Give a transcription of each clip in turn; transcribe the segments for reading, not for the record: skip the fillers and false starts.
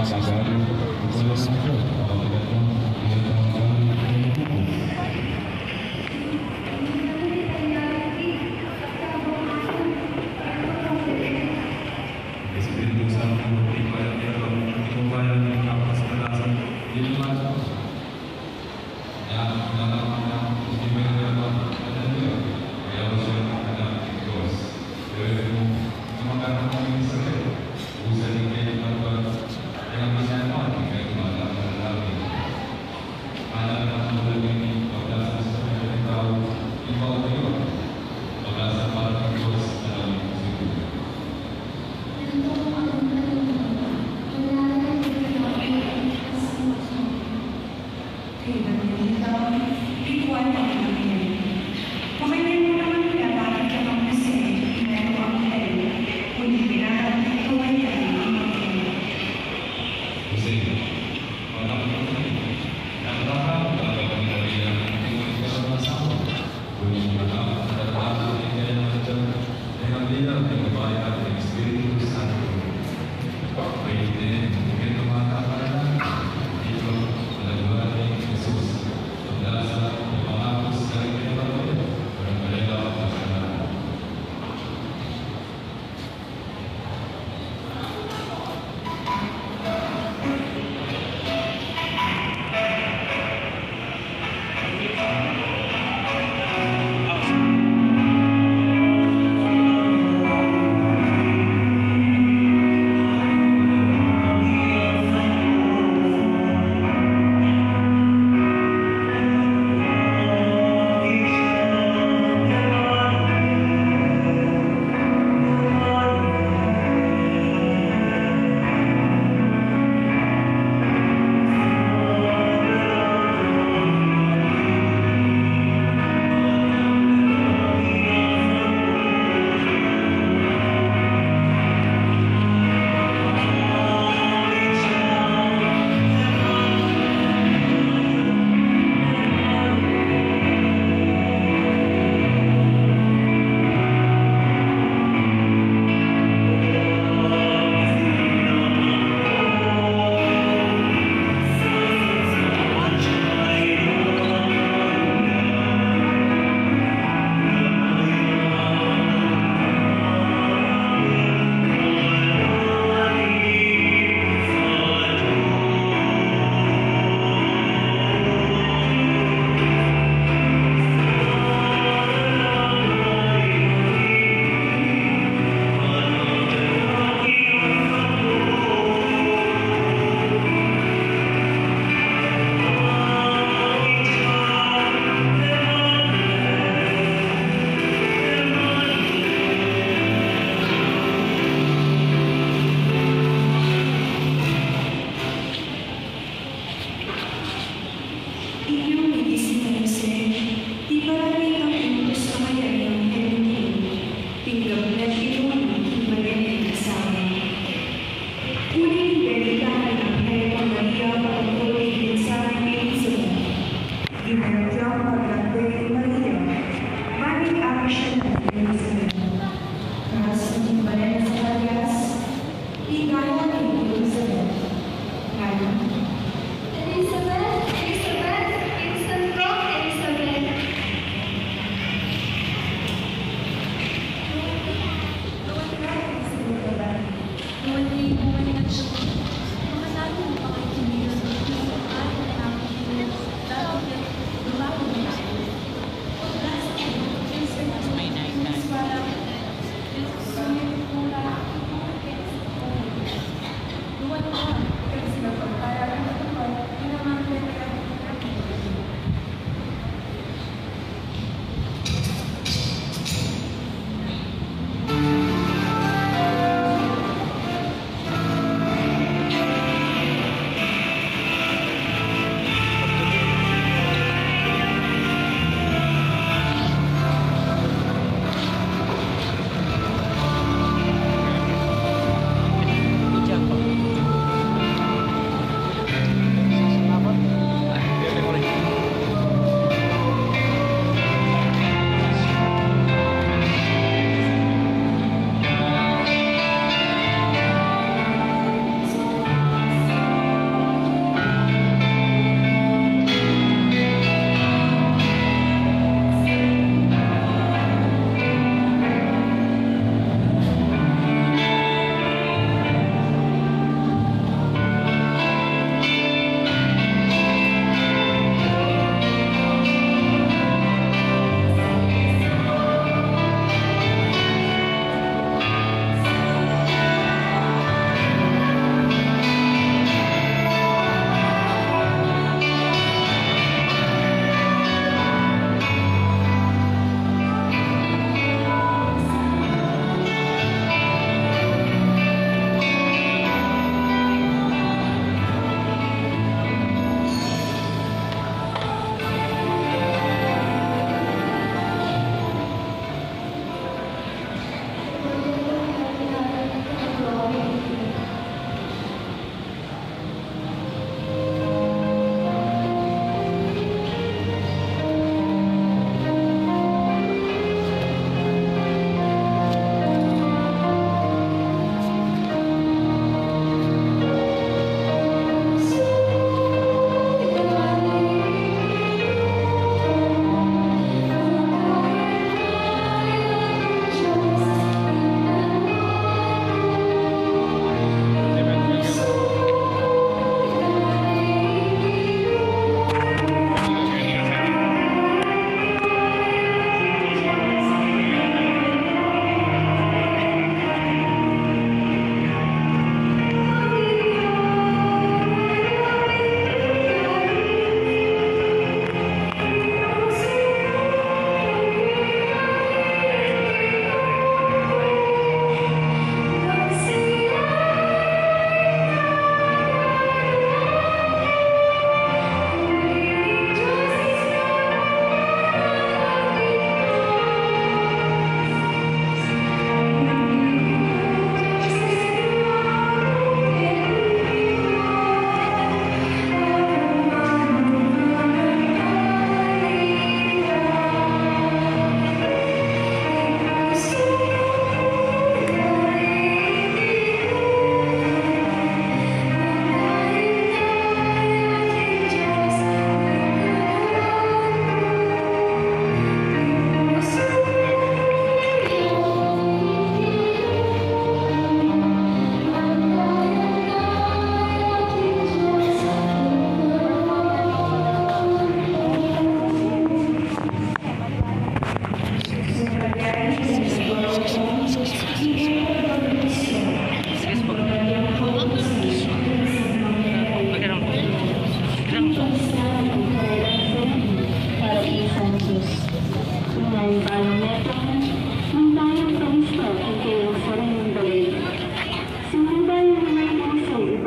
pag-agali, wala na po. Espiritu Santo, ibadah kita, ibadah yang atas kelasan, ibadah yang dalam istimewa dan juga yang bersama dengan Kristus. Semoga kami sekali bisa dikatakan yang bisa mati dari malam lalu. Anak-anak muda ini pada sesuatu tahu ibadah juga pada saat Kristus dalam hidup. Dengan dia yang baik dari Espiritu Santo.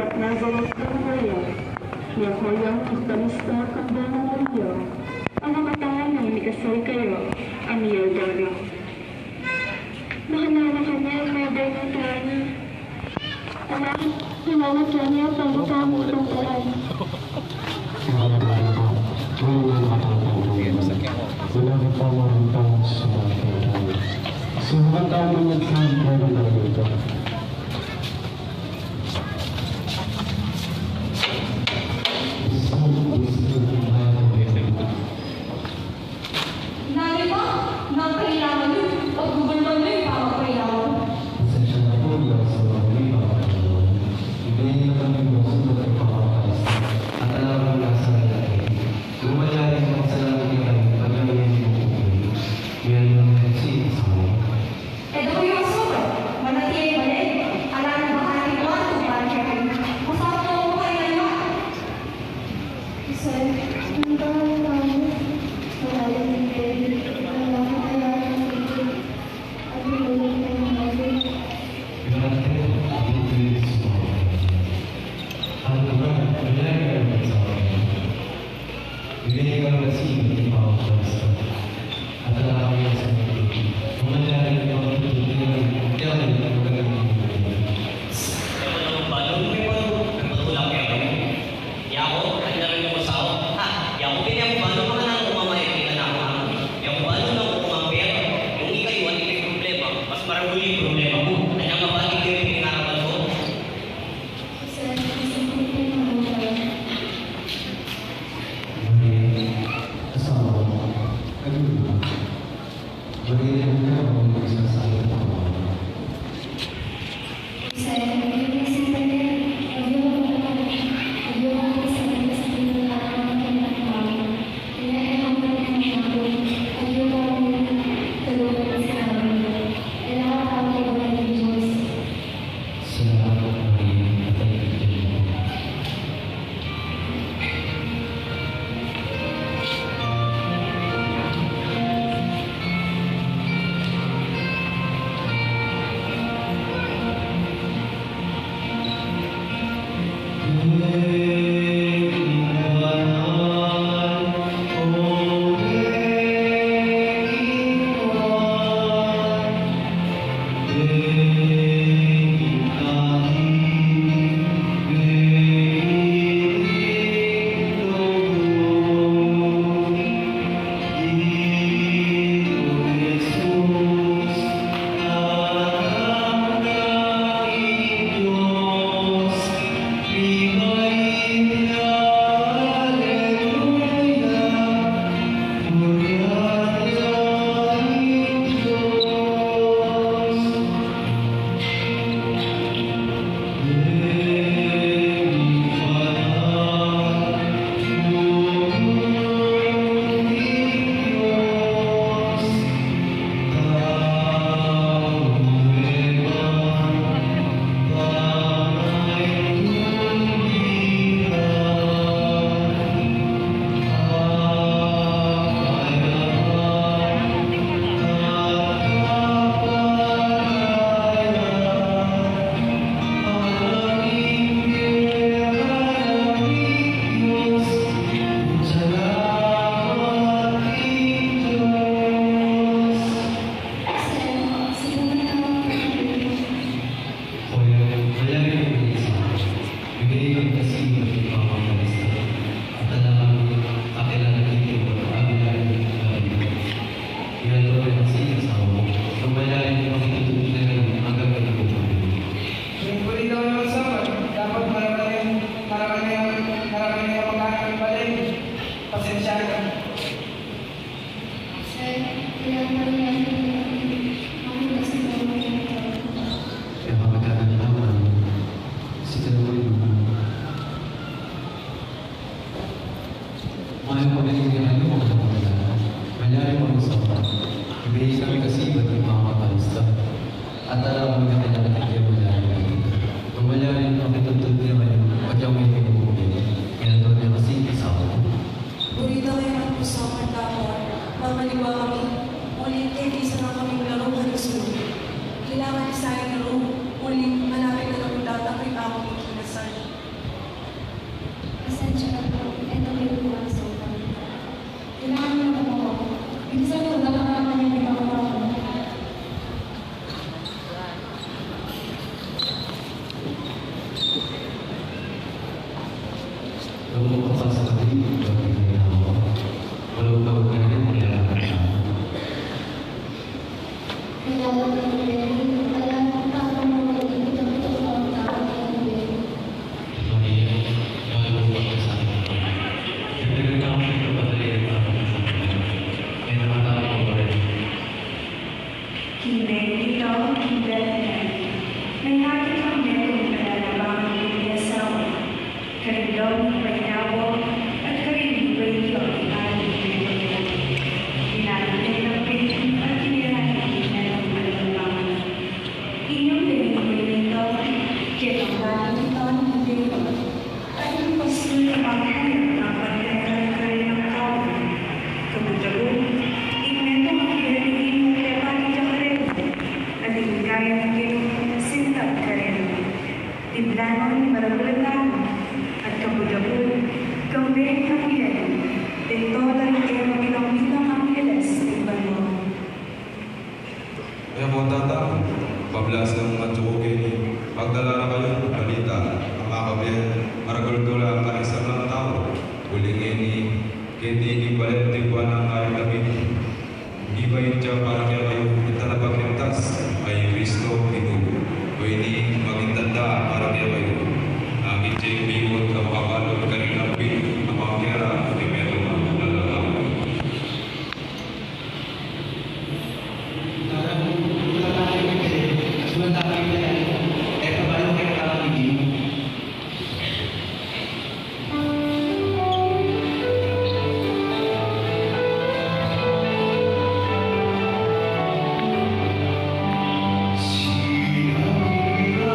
Ciudad Nazaret ng Maria, na kayang istamista kambang Maria, ang mga tahanan ni kasal kayo, ang iyong daro. Mahalala kanya ang mga ng tahanan. Anak, hinawag kanya pagkakang pagkakaan. Wala ka marunong sa mga kailangan. Sinuhan tayo ng nagsasabi na ito. Nani ba? Napailangan yun. Pag-gubalman mo yung papapailangan. Pasensya na po lang sa mga pagkakataon. Ibigay na kami mo sa mga pagkakataon. At alam mo lang sa lalaki. Lumayarin mo sa lalaki kami pag-amin mo po. Yan yung kasi sa mga. Eh, doon yung sulat. Manatili ba rin? Alam mo ba kaya mo ito para siya rin? Masama mo ko kayo na. Isa, ang dahil namin, wala yung hindi, wala ko kaya ang hindi, at nilulit na yung natin. Grabe, hindi sa mga. Ano ba? Mayayarin mo sa mga. Ibigay ka kasi hindi pa ako sa at alam mo sa mga. Lumayarin mo ang tutulungan. Kaya rin ang gagawin mo. Balon ko yung nagpatulak kayo kami. Yako, ano na rin yung masawa? Ha, yako pinang balon ka lang umamay, kita na ako ang. Yung balon lang umampir, yung ikay, wala ikay problema. Mas maraguli yung problema mo. Ano nga ba, ikay yung pinarapan ko? Isa, isang kumpin ng buhay. Kasama mo. Kanina. Magiging ka mo magsasabi ko. Isa, inisip pa niya, ayaw ko sa kanya sa pinulakan ng kanyang mama. Kaya ang kanyang mama, ayaw ko tulungan sa amin. Kailangan ako wala ng Diyos. Salamat Maria at ang ito mo. Siyempre daw yung usapan, dapat marami na magkakaroon ng balay. Pasensya ka. Isa, kailangan niya ako nasa mga Kaya magkakaroon naman si Kalawi mo. Mahal ko rin yung ano mo na manyari mo ang usapan. Ibigay kami kasi iba't yung mga katalista. At alam mo na kanya nakikita mo na kung manyari ang kitutod niya ngayon, pag yung may pinag-uwi, kaya doon niya kasi isawa. Burito kayo ang usapan dapat. Mamaliwa kami. Ulit, hindi isa na kaming laro halos. Kailangan sa akin laro. Ulit, malapit na lang dapat ang ako ng kinasal. Gawin ko pa sa kapatid, gawin ko na ako. Walang tawag ka rin, kailangan ka na. Kailangan ko ng Benny. Alam ko paano mo mag-ibig ang totoong tao kay Benny. Maria, gawin mo pa sa akin. Dagdagan ka kami ng patay at ako. May nakatawag ko pa rin. Hindi, dito, hindi. May natin ang meron na lalabang ang pag-iasawa. Karilaw ni Pagyawo at karibay niyo ang aling meron. Pinalagay ng pintin at kinirahan na ng alabangan. Inyong pinibay nito, kinakahan nito ng dito. At yung pasul na panghayag ng pagkakaroon ng tao. Kabutagod, ignito ang pinagiging mo kaya pati ka rin. Naligaya ng sintat ka rin. Tiblano ni Maragulan at kabutagod, kambing ng iyan. Dito lang kayo mag-ilang-ilang ang ilas, iban mo. Kaya po tata, pablas ng mga tsuke ni pagdala na kayo ng balita, ang kakabyan, maragultula ang karisam ng tao, ulingin ni Kiti ibalit tibuan ng kahit labit. Di ba yun siya para kaya kayo itanapaglintas ay Kristo Pinugo. O ini maging tanda para kaya kayo. Nakit siya yung bihon ka makabalog ka rin ang pin, ang mga kera, ay meron ang lalalaman. Siya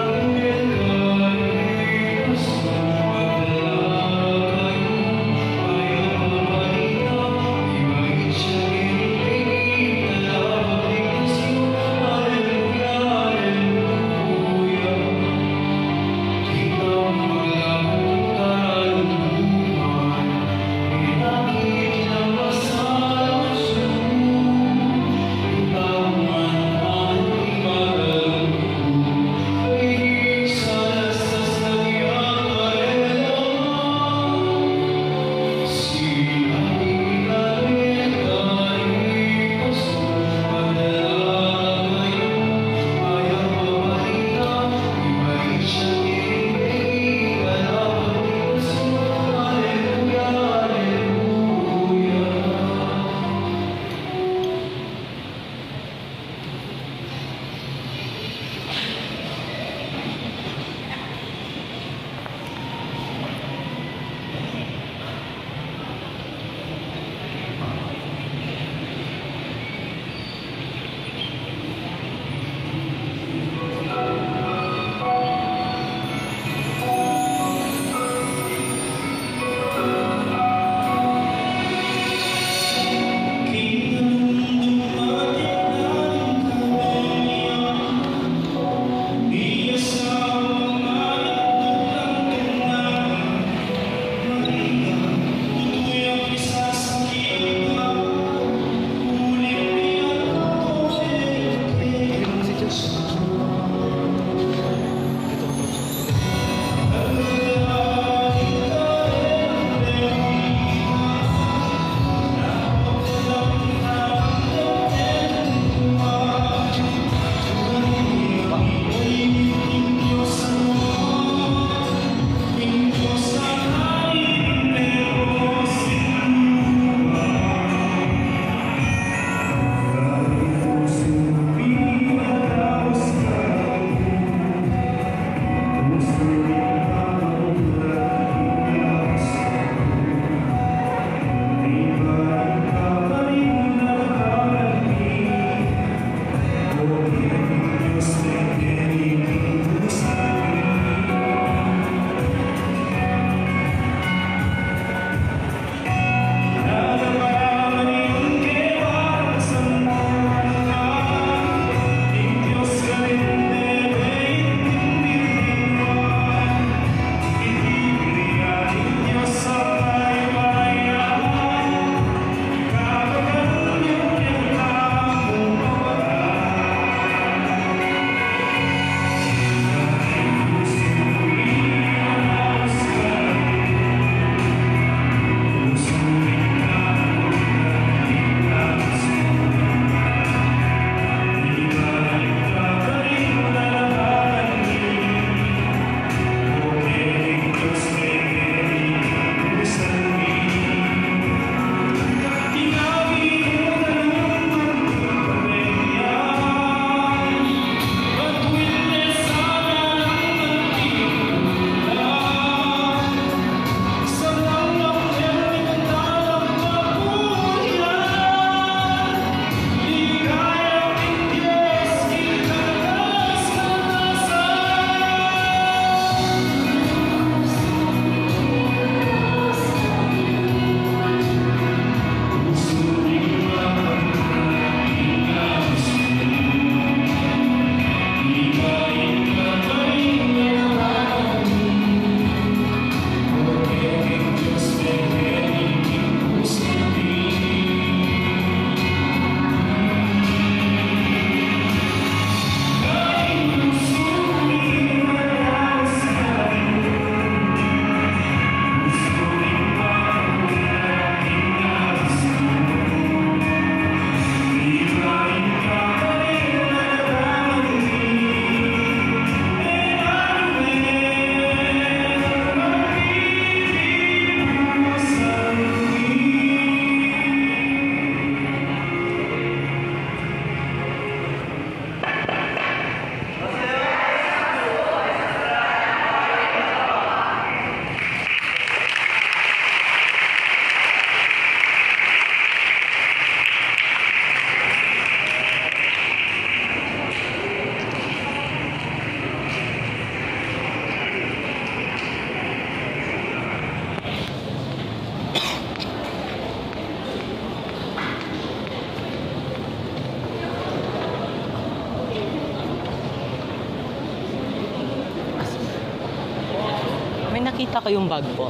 nakita ko yung bag po.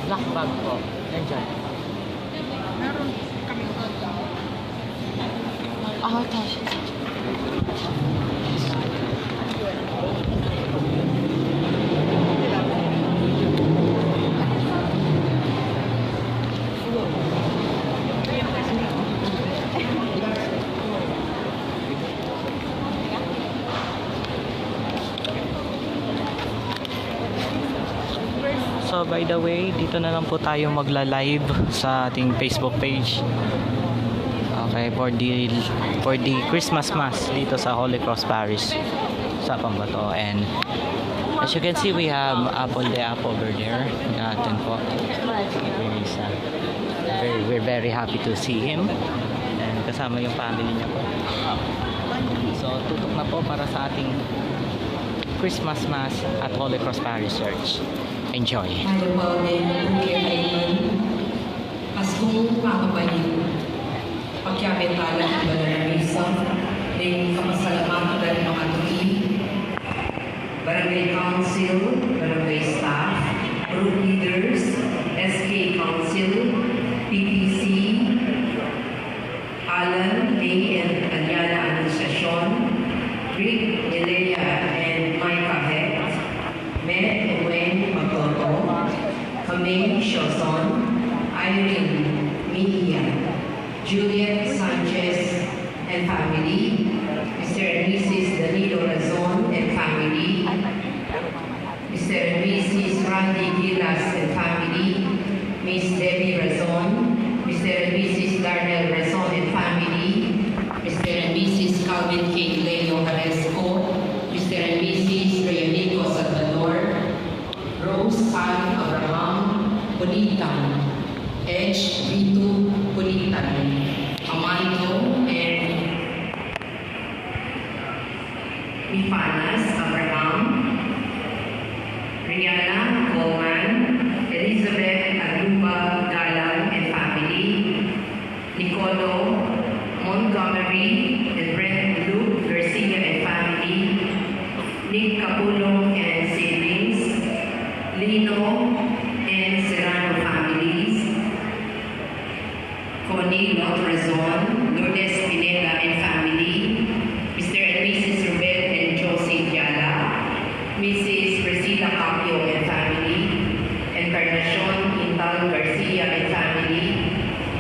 Black bag po. Nandiyan. Meron kami hotdog. Ah, gosh. So by the way, dito na lang po tayo magla-live sa ating Facebook page. Okay, for the Christmas Mass dito sa Holy Cross Parish sa Pambato. And as you can see, we have Apple the App over there. Natin po. We're very happy to see him. And kasama yung family niya po. So tutok na po para sa ating Christmas Mass at Holy Cross Parish Church. Enjoy. Tayo po din kailan Paskong Pakabayin. Pagkabitala ng Balarisa, ng kapasalamatan ng mga tuwi, Barangay Council, Barangay Staff, Group Leaders, SK Council, PPC, Alan, May, and Aliana Anunciacion, Rick, Elea, and Micah Hecht, Met and Wayne Magtoto, Kaming Shozon, Irene Mejia, Juliet Sanchez and family, Mr. and Mrs. Danilo Razon and family, Mr. and Mrs. Randy Gilas and family, Miss Debbie Razon, Mr. and Mrs. Darnell Razon and family, Mr. and Mrs. Calvin K. Leo Haresco, Mr. and Mrs. Rayonico Salvador, Rose Ann Abraham Pulitan, H. Vito Pulitan, Amando and Mifanas Abraham, Rihanna Coleman, Elizabeth Aluba Galang and family, Nicolo Montgomery and Brent Luke Garcia and family, Nick Capulong and siblings, Lino and Serrano families, Connie Lotrazon, Lourdes Pineda and family, Mr. and Mrs. Rubel and Josie Yala, Mrs. Priscilla Capio and family, Encarnacion Intal Garcia and family,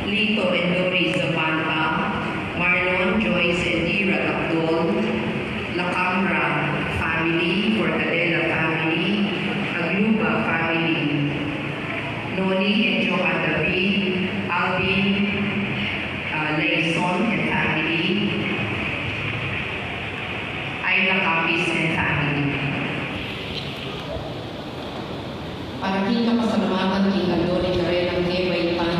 Lito and Doris Zapanta, Marlon, Joyce and Dira Abdul, La Camra family, Fortadella family, Agluba family, Noli and Joan David, Alvin, Leison and family, Ayla Capis and family. Para kita pasalamatan kay Andoni Carrera Kebaitan,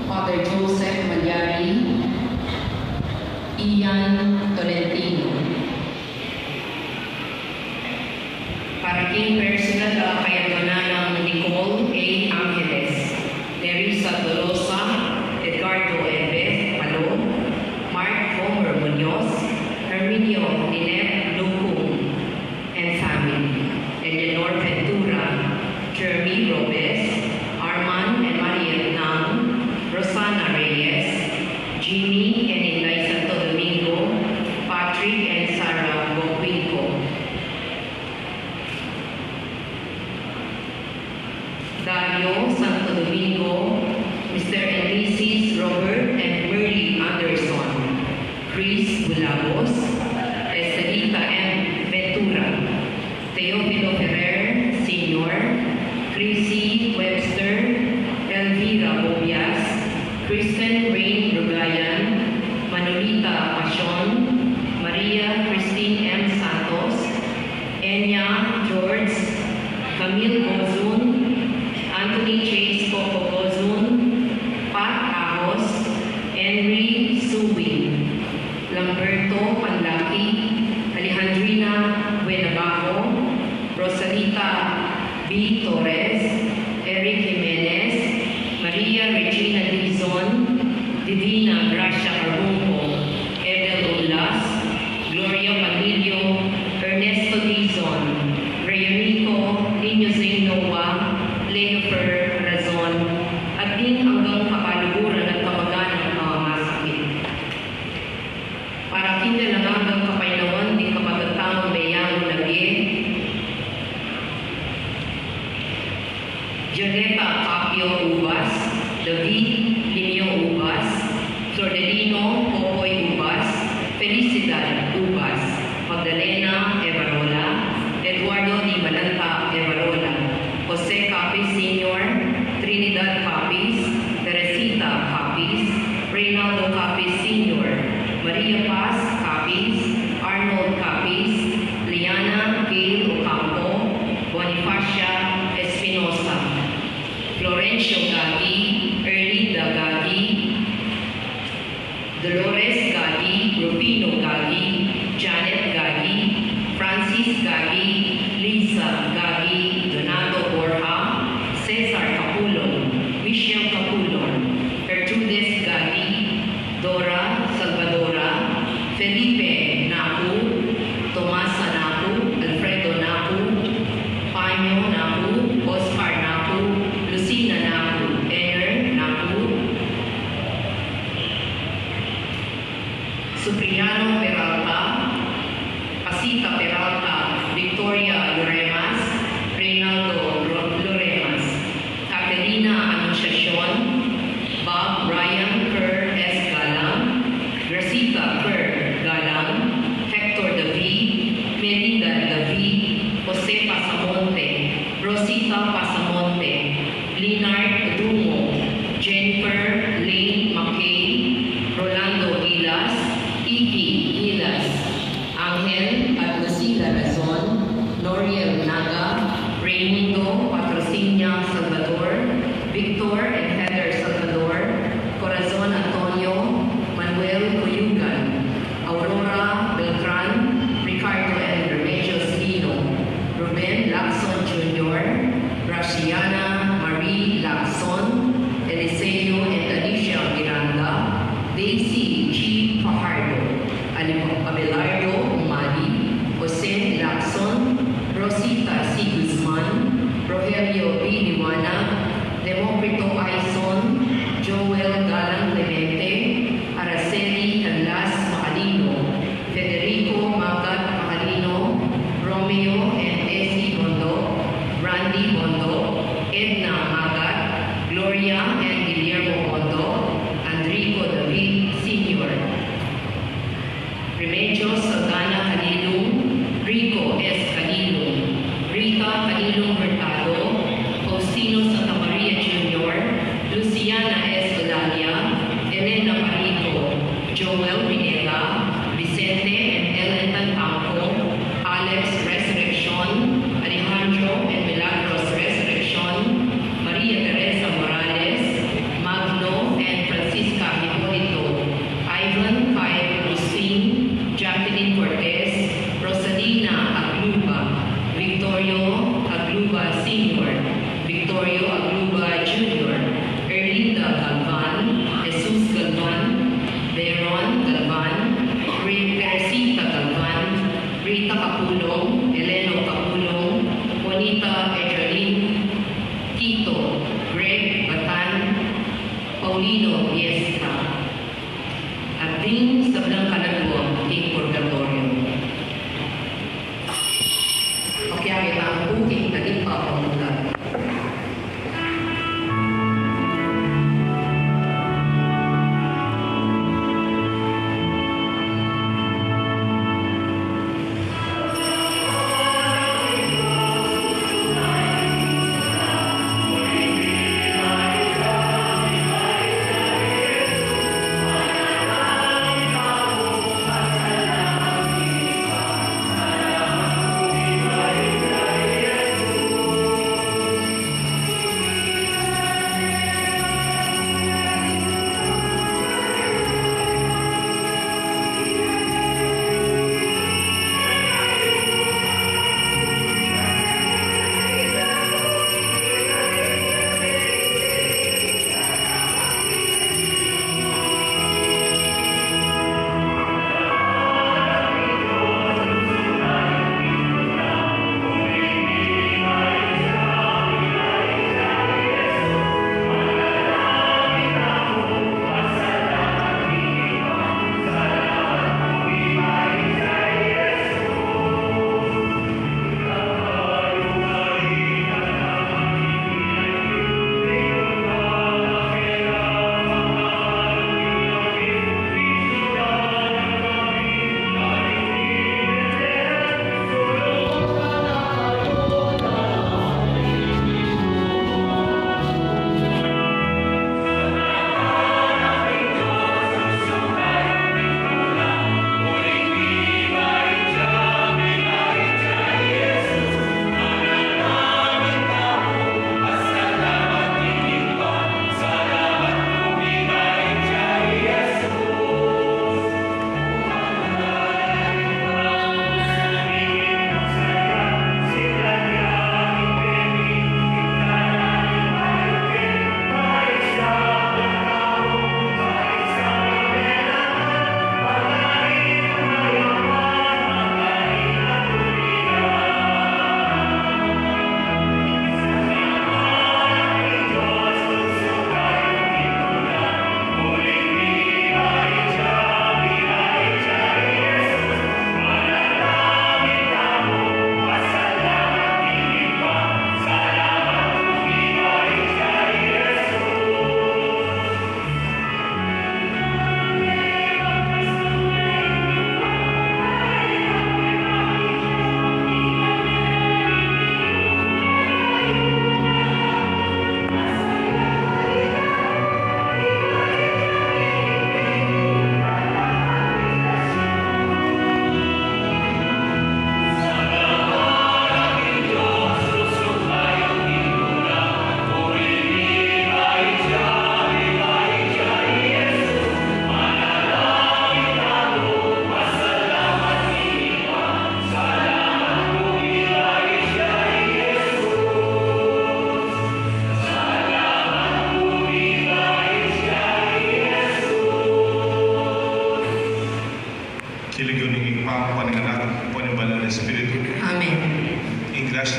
Father Joseph Malyari, Ian Tolentino. Para king personal kay Donanang Nicole A. Angeles, Nerissa Tolosa, Edgardo and Beth Malo, Mark Homer Munoz, Herminio Ninette Lukung and family, Eleanor Ventura, Jeremy Robes, Arman and Maria Nang, Rosana Reyes, Jimmy and Inday Santo Domingo, Patrick and Sarah Bocquinco, Dario Santo Domingo, Mr. and Mrs. Robert and Merly Anderson, Chris Bulabos, Estelita M. Ventura, Teofilo Ferrer, Sr., Chrissy Webster, Elvira Bobias, Kristen Rain Rugayan, Manolita Pasion, Maria Christine M. Santos, Enya George, Camille Bozun, Anthony Chase Coco Bozun, Pat Ahos, Henry Suwin, Lamberto Panlaki, Alejandrina Buenabajo, Rosalita B. Torres, Eric Jimenez, Maria Regina Dizon, Divina Gracia Arunco, Edel Ulas, Gloria Panilio, Ernesto Dizon, Rayonico Niño Joneta Capio Ubas, David Limio Ubas, Flordelino Popoy Ubas, Felicidad Ubas, Magdalena Evarola, Eduardo Di Malanta Evarola, Jose Capis Sr., Trinidad Capis, Teresita Capis, Reynaldo Capis Sr., Maria Paz Capis, Arnold Capis, Liana Gail Ocampo, Bonifacia Espinosa, Florencio Gagi, Erlinda Gagi, Dolores Gagi, Rubino Gagi, Janet Gagi, Francis Gagi, Lisa Gagi, Donato Borja, Cesar Capulon, Michelle Capulon, Gertrudes Gagi, Dora Salvadora, Felipe Naku, Tomasa Naku, Alfredo Naku, Panyo Naku, Oscar Naku, Lucina Naku, Ener Naku, Supriano Peralta, Pasita Peralta, Victoria Loremas, Reynaldo Loremas, Caterina Anunciacion, Bob Ryan Kerr S. Galang, Gracita Kerr Galang, Hector David, Melinda David, Jose Pasamonte, Rosita Pasamonte, Leonard Dumo, Jennifer Lane McKay, Rolando Gilas, Iki Gilas, Angel at Lucila Razon, Noriel Naga, Raimundo Patrocinia Salvador, Victor and Heather Salvador, Corazon Antonio, Manuel Cuyugan, Aurora Beltran, Ricardo and Remedios Lino, Ruben Lacson Jr., Graciana Marie Lacson, Eliseo and Alicia Miranda, Daisy G. Fajardo, Abelardo Umali, Jose Lacson, Rosita C. Guzman, Rogelio B. Liwana, Democrito Aison, Joel Galang Clemente, Araceli Canlas Macalino, Federico Magat Macalino, Romeo and Essie Bondo, Randy Bondo, Edna Magat, Gloria and Guillermo Bondo, Andrico David Sr., Remedios Saldana Calilum, Rico S. Calilum, Rita Calilum Hurtado, Faustino Santa Maria Jr., Luciana S. Olalia, Elena Marico, Joel Pineda, Vicente and Ellen Tantamco, Alex Resurrection, Alejandro and Milagros Resurrection, Maria Teresa Morales, Magno and Francisca Hipolito, Ivan Kai Agustin, Jacqueline Cortez, Rosalina Agluba, Victorio Agluba Sr., Victorio Agluba Jr., Erlinda Galvan, Jesus Galvan, Veron Galvan, Teresita Galvan, Rita Capulong, Eleno Capulong, Juanita Edrelin, Tito, Greg Batan, Paulino Fiesta, at din sa Blanca Lagoa, King Purgatorio. Kaya kita ang bukit na din pa pamulat.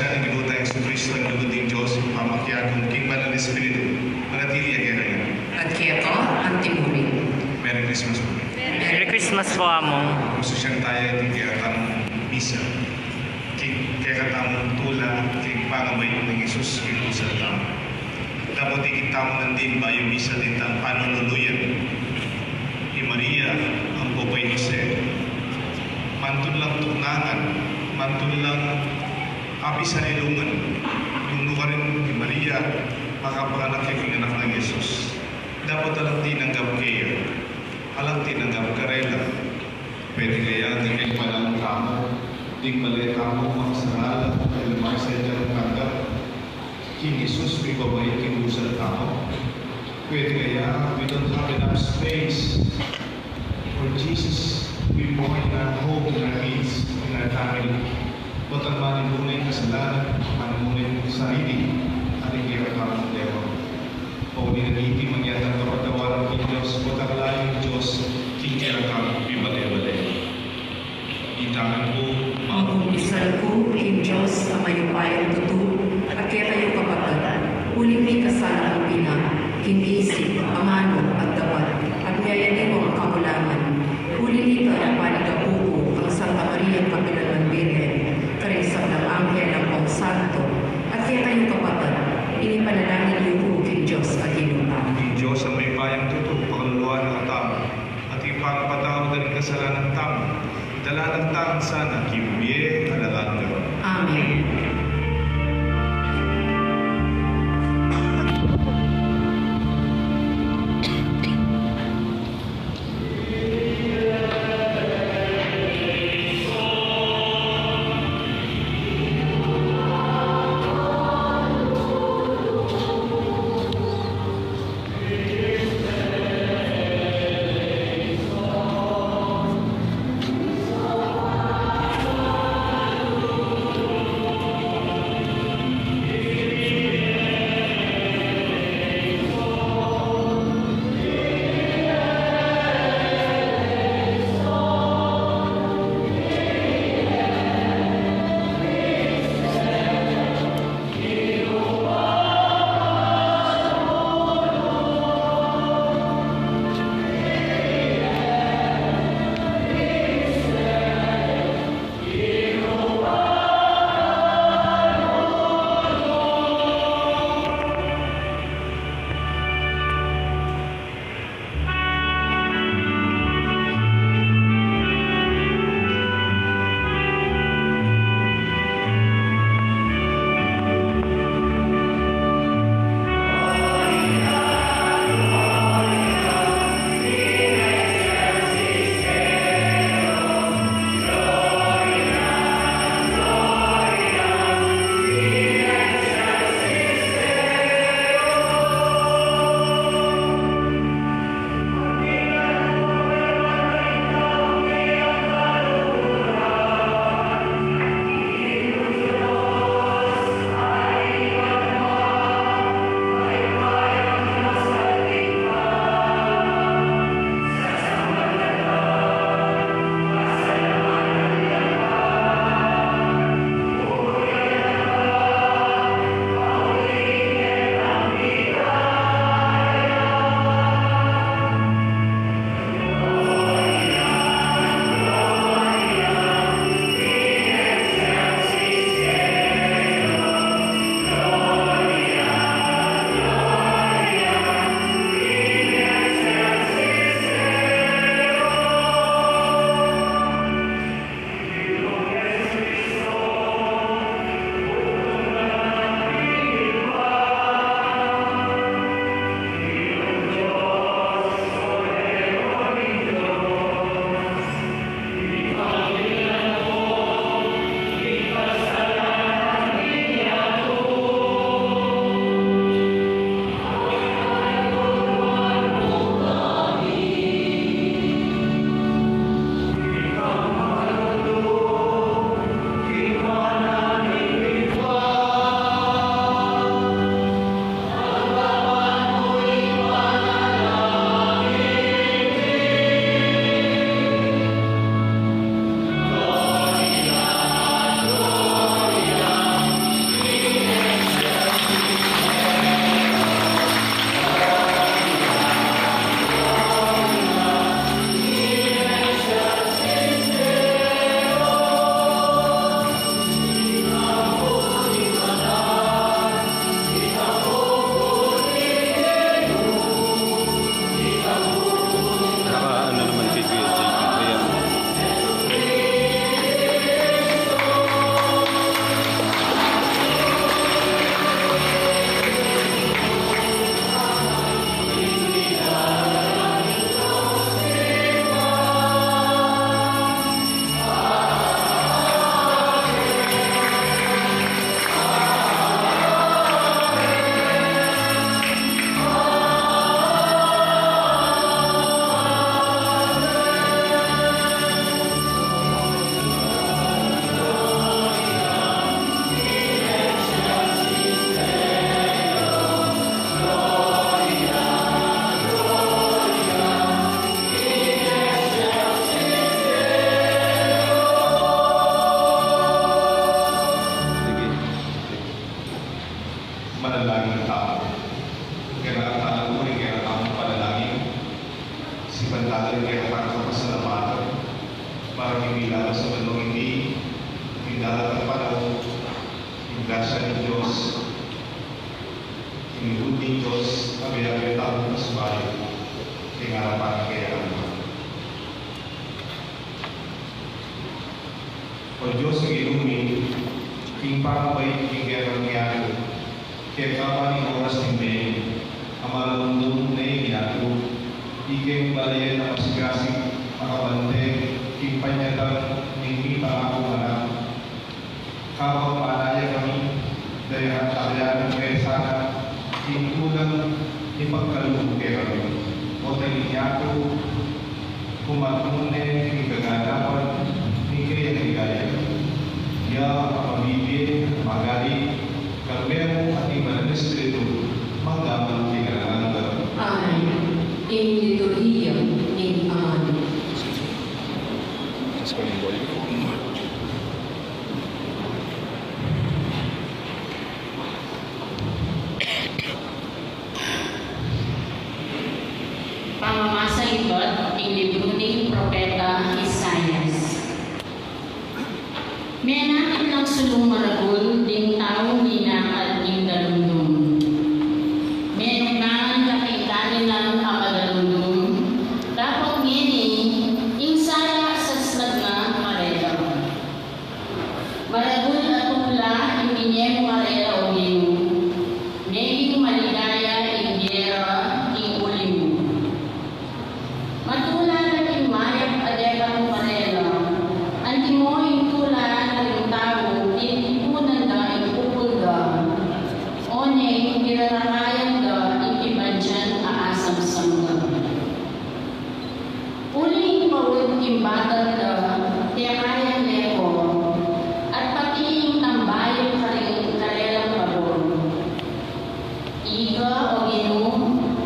grasya ng Ginuta Yesu Cristo ang lugod ng Diyos, pamakyagong king banal Espiritu, manatili ang kaya at keto ang timurin. Merry Christmas po. Merry Christmas po, Among. Gusto siyang tayo ng kaya tamang misa. Kaya katamong tula, kaya pangamay ng Isus, kaya sa tamo. Dapat ikita mo ng din ba yung misa din ang panunuluyan ni Maria, ang Popay Jose. Mantun lang tuknangan, mantun lang api sa ilungan. Yung lugar rin ni Maria, makapanganak yung anak ng Yesus. Dapat alang tinanggap kayo, alang tinanggap karela. Pwede kaya di kayo palang kamo, di mali kamo makasarala, dahil makasaya ng tanggap. King Jesus, may babae kinusan tamo. Pwede kaya we don't have enough space for Jesus. We more in our home, in our needs, in our family. But ang manibunay kasalanan, manibunay sarili, ating kaya kamang dewa. O ninaniti mangyatang kapatawaran ng Diyos, but ang layong Diyos, kikira kamang bibale-bale. Itangan ko, Mag-umpisa ko, King Diyos, ang mayupay ang tutu, at kaya tayo kapagatan. Uling may kasala ang pina, hindi isip, amano at dapat, at ngayon mo ang kamulangan. Uling ito ang panigabuko, ang Santa Maria Pagkalaman Birhen, karisap ng Anghel ng Pangsa. manalangin tao. Kaya nakatala ko rin kaya tamang panalangin. Si Pantalan kaya nakakang pasalamatan para hindi lamang sa manong hindi dalat ang panahon, yung grasya ng Diyos, yung lingkod ng Diyos, kami tao ng bayo, kaya ngarapan kaya ang O Diyos ang ilumi, king parabay, king kaya nangyari, kaya kapaning oras ng May, ang malalundong na iyato, ikay balayan na masigasig, makabante, king panyatang, hindi pangako anak. Kapag maalaya kami, dahil ang kakayanan kaya sana, king kulang ipagkalunod kaya kami. O tayo iyato, kumatune, king kaganapan, kaya nagaya. Ya, pamibig, magali, kalmero at iba ng Espiritu, magaman kinaranagan. Amen. In liturgia, in Amen. Pamamasa ibot, ang libro ng Propeta Isaias. May natin lang sulong maragol, ding taong ginakal ng dalundong. May nunangan kakitanin lang ang madalundong. Dapat ngini, insaya sa slag na marera. Maragol at tula, hindi niya marera o gino. Naging maligaya, inggera, ing ulim. Matula na king mayap adeka mo marera. Anti mo yung tula ng tao, ipunan da, ipupul da. O ne, kirarakayan da, ikibadyan, aasam-sam da. Uling pawid kimbagan da, tiyakayan leko, at pati yung tambayo karelang pabor. Iga o gino,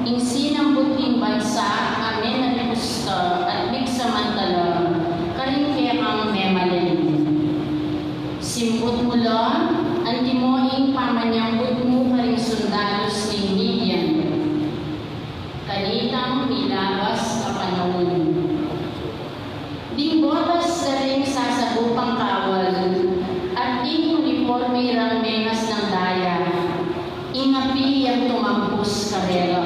ing sinambut king bansa, amen at pusta, at bigsamantala, karing kaya kang memalin. Simbut mo lang, antimoing pamanyambut mo karing sundalos ng Midian. Kanitang nilabas ka panahon. Ding botas sa ring sasabupang kawal, at ding uniforme rang mengas ng daya, ingapi ang tumampus karera.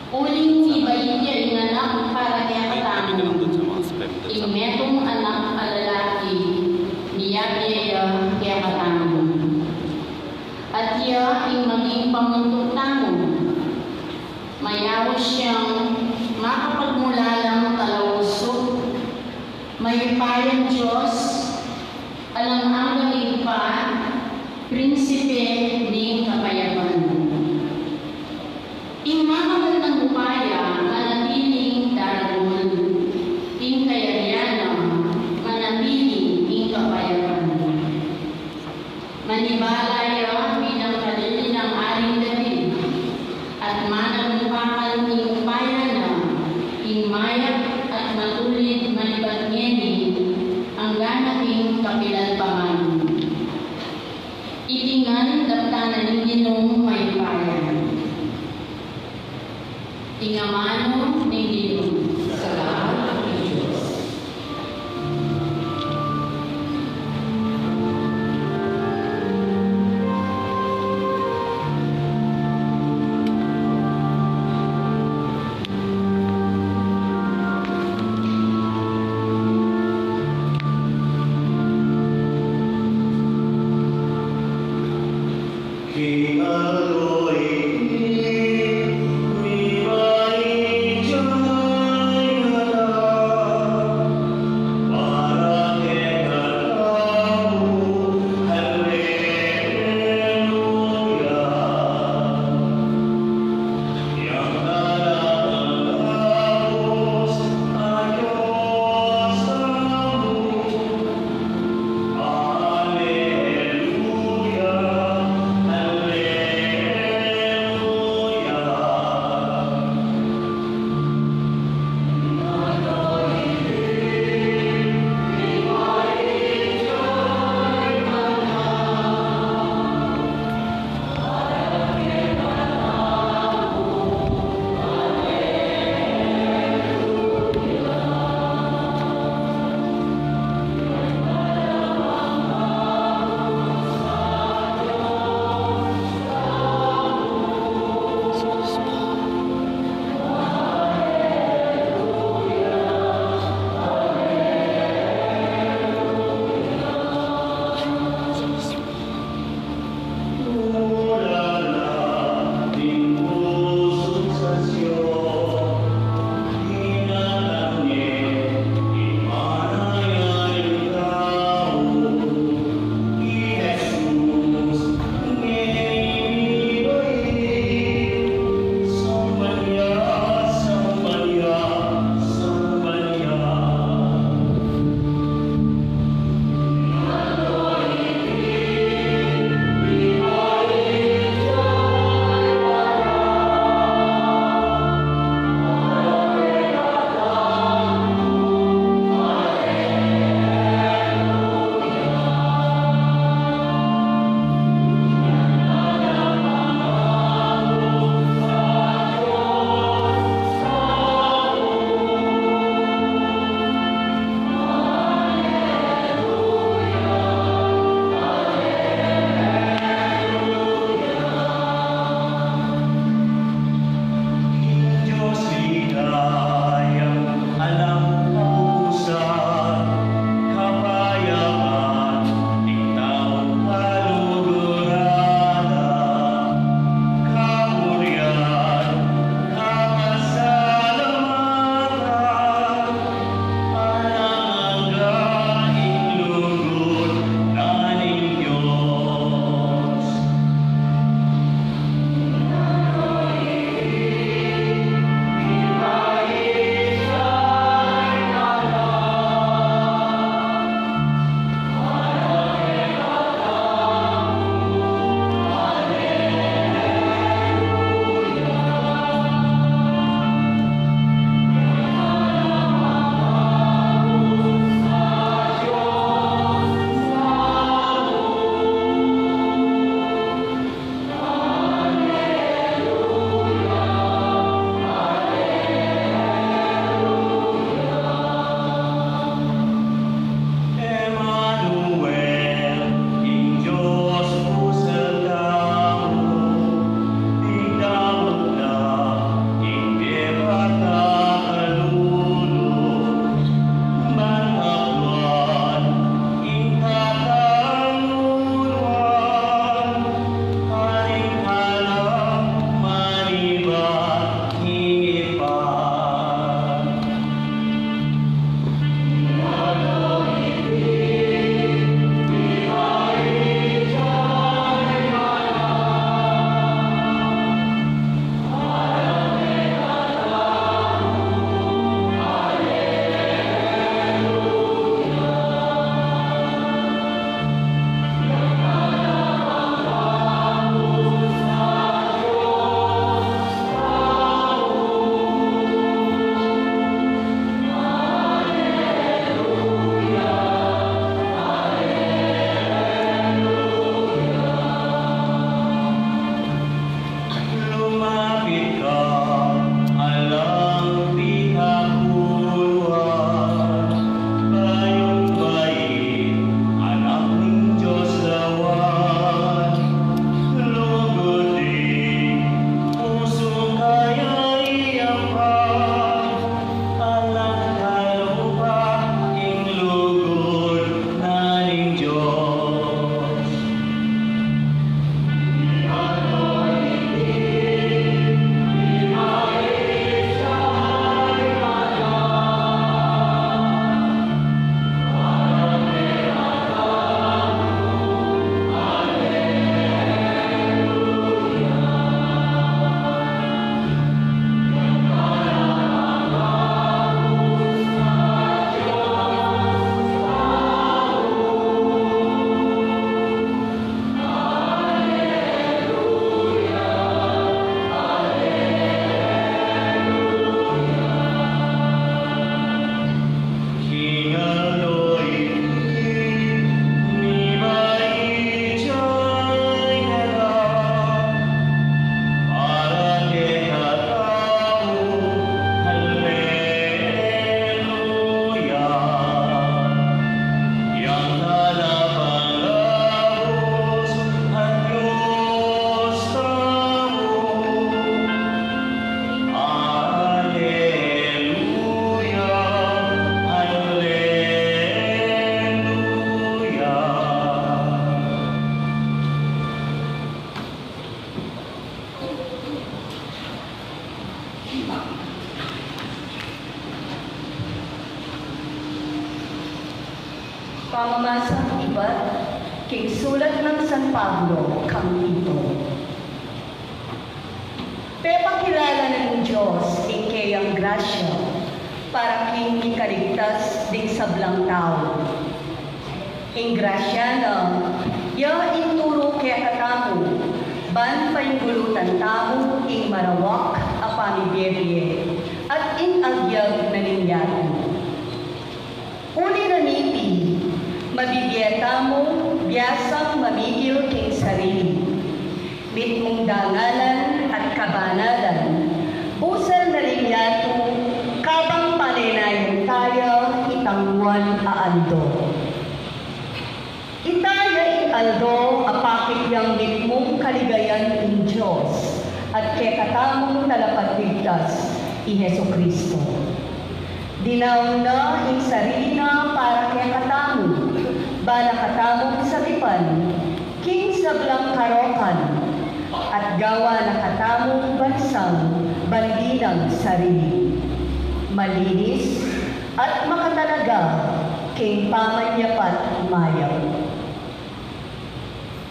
Uling ibayidya inganak para kaya katamo, ingmetong anak alalaki, niyagaya kaya katamo. At iya ing maging pamuntok tamo, mayaw siyang makapagmulalang talawusok, may payang Diyos, alang ang pa, prinsipe ng kapayaman. Ing makagandang upaya, manatiling daragol, ing kayariana, manatiling ing kapayaman. Manibalaya bilang kalili ng aring David, at managumpakan ing upaya na, ing mayak at matulid manibatngeni, ang ganaking kapilalpaman. Itingan daptanan ng ginong may payan. Tingamano ng ginong. Salamat ng Diyos. King Alleluia, Alleluia. pamamasang iba't kay sulat ng San Pablo kang ito. Pepakilala ng Diyos ikay ang grasya para king ikaligtas ding sablang tao. Ing grasya na ya inturo kaya katamo ban painggulutan tao ing marawak a pamibirye at inagyag na ninyato. Uli na nipi, mabibiyeta mo biyasang mamigil king sarili. Bit mong dangalan at kabanalan, busal na linyato, kabang paninayon tayo, itangwan aando. Itaya ialdo, apakit yang bit mong kaligayan ng Diyos, at kekatamong talapagligtas, i Heso Kristo. Dinaw na ing sarili na para kekatamo, bala katamong sabipan, king sablang karokan, at gawa na katamong bansang bandinang sarili. Malinis at makatalaga king pamanyapat mayaw.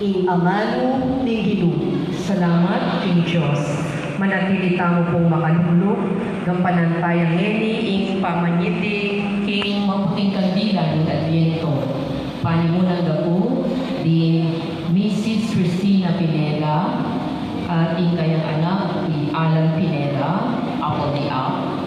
Ing amano ning Ginoo. Salamat king Diyos. Manatili tamo pong makalulog, gampanantayang ngeni ing pamanyiting king maputing kandilan at yento. Panimunang gapu di Mrs. Cristina Pineda at ing kayang anak ni Alan Pineda, Apo di Ap.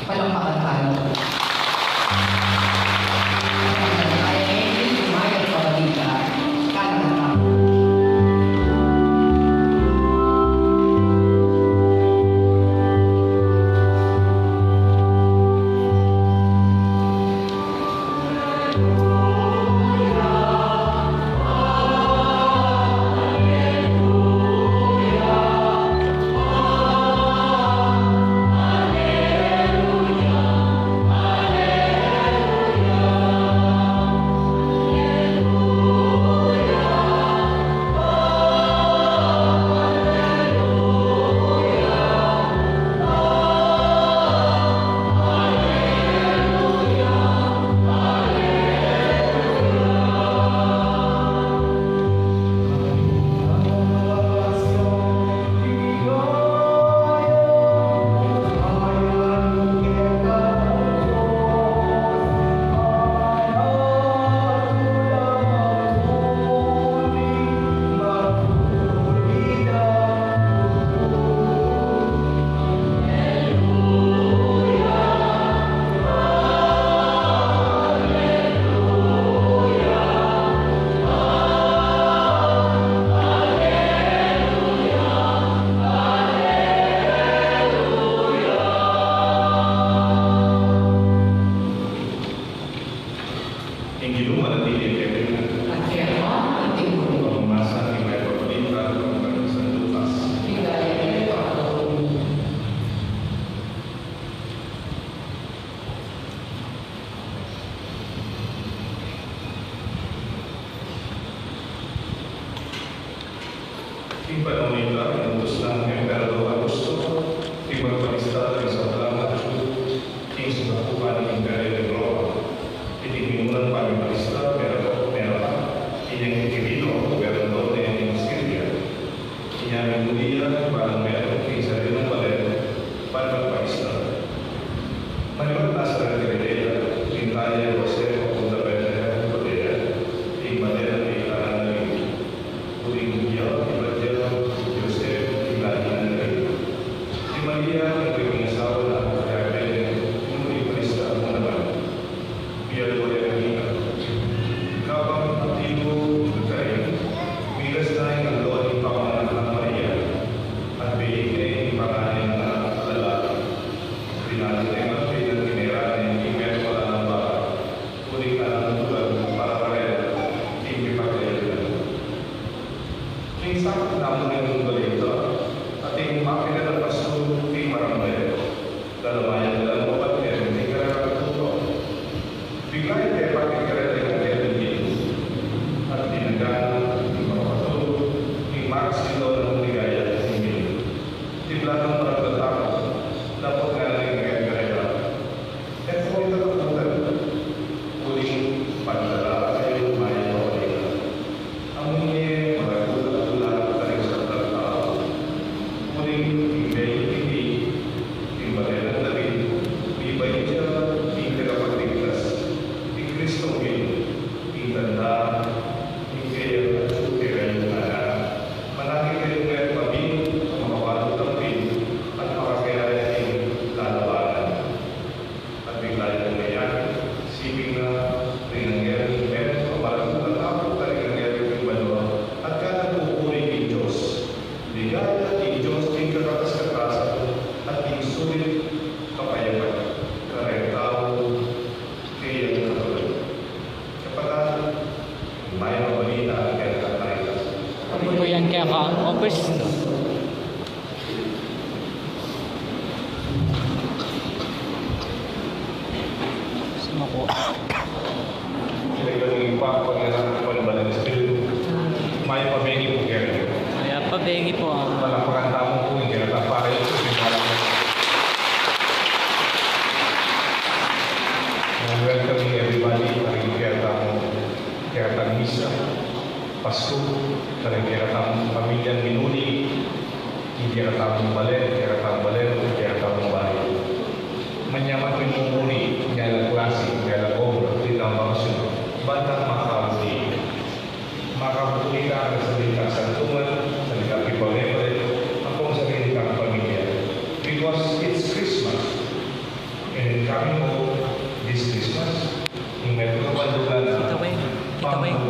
Palakpakan tayo. Ing panahon ito, inutos ng Emperador Augusto, ipagpalista ng isang salamat ing sumakupan ng Imperyo ng Roma. Itingimunan pagpalista, pero inyang ikibino, gobernador ng Syria. Inyang muliya, parang meron ing sarili ng paler, pagpalista. Mayroon na sa Galilea, ing kaya Jose o Punta Bethlehem, Judea, ing Madera ng Ilaan ng Uling Joseph, Maria, ang pinag-asawa na sakot namin ng balita, ating makina ng pasto, ating marambay. Dalamayan dalam obat yang dikira tutup. Bigla dia pakai kereta yang dia beli. Arti negara, di bawah itu, di Mars itu orang digaya ini. Di belakang orang tetap dapat ngalir kereta. Dan semua itu terputar. Kuning pada ayo main orang. Amunnya melakukan dari serta tahu. Kuning tinggi timbalan tapi dibaca di kapasitas di Kristo ini ditanda di kaya yang ada menarik dengan babi membawa tampil atau kaya yang lalawan tapi lain lain sehingga dengan yang membantu tetap dari yang kedua akan mengukur di Diyos digaya di Diyos di kertas at sulit kapayapan karena tahu kaya yang katulad. Kapag may mabalita kaya katayas. Ano yan kaya ka? Opers? Sumako. Sila yung ipapag na panabalan sa Espiritu. May pabegi po kaya. Kaya pabegi po ang Malapakan tamo po yung kinatapara yung sinarang. Welcoming everybody paling kaya tang misa, Pasko, paling kaya tang pamilya minuli, kaya tang balen, kaya tang bahay. Menyaman pimumuni, kaya klase, kaya obra, tidak maksud, batang makabuli. Makabuli ka sa salita santungan, salita pipalebret, akong salita pamilya. Because it's Christmas, and coming home this Christmas, yung Metro Manila na kita ba yung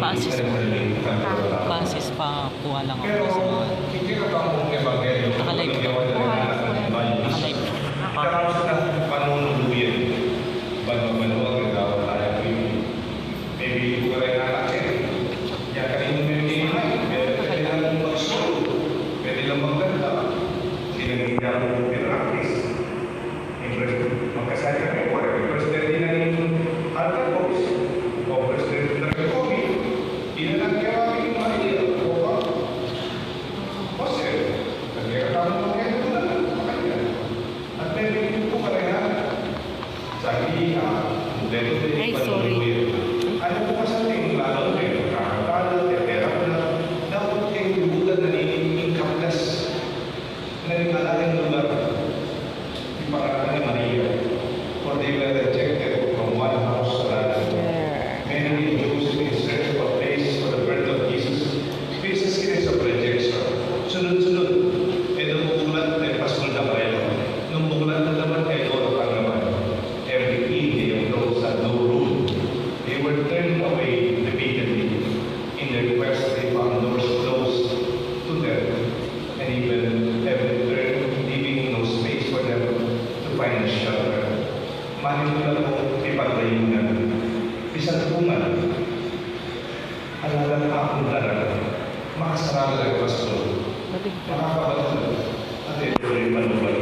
pasis pa kuha lang ako pero sa mga hindi ka pa mong ebanghelyo Nakalive ka. Nakalive. Tapos na panunuluyan manuwag ang gawin tayo maybe hindi ko rin nalakin yan kanino pwede lang mag-show pwede lang magkanta sinagigyan mo pinractice magkasaya kami po presidente na yung altar box o presidente na yung COVID inanagkawagin yung mahirap o ba? Kasi nagkakataon mo kayo na makanya at meron po karena sabi dito din panuloy ano po kasabing lalo rin kakakala tera na dapat kayong libutan na incaplas na rinalaking lugar ipangalan ni Maria for they were rejected from one house to another. Many Jews in search of a place for the birth of Jesus face a series of rejection. Sunod-sunod, nung Paskul na kayo. Nung buklat na naman kay Lord ang naman. Every evening of those that no room, they were turned away repeatedly. In their quest, they found doors closed to them, and even heaven turned, leaving no space for them to find shelter. Manipula ko ipaglayunan. Isang bungan, halagang akong darang, makasarado ang pastor, makakabatid, at ito rin manubay.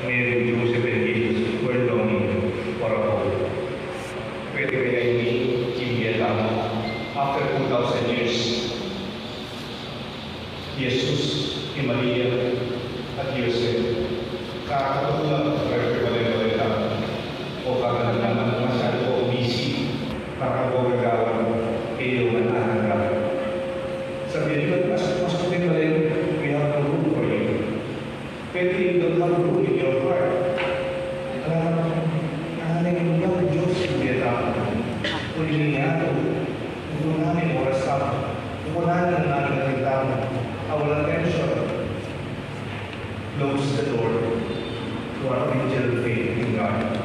Mary, Joseph, and Jesus were longing for a home. Pwede kaya hindi tama. After 2,000 years, Jesus, Maria, at Joseph, kakatulang pagkakabalik-balik o kakalaman masyado o busy kakabogagawan kayo mananagap. Sabihin ko, masok din pa rin, we have no room for you. Pwede you don't have room in your heart. Ang yung Diyos hindi tama. Kunin niya ito. Kung namin oras tama. Kung namin natin tama. Our attention. Close the door to our angel faith in God.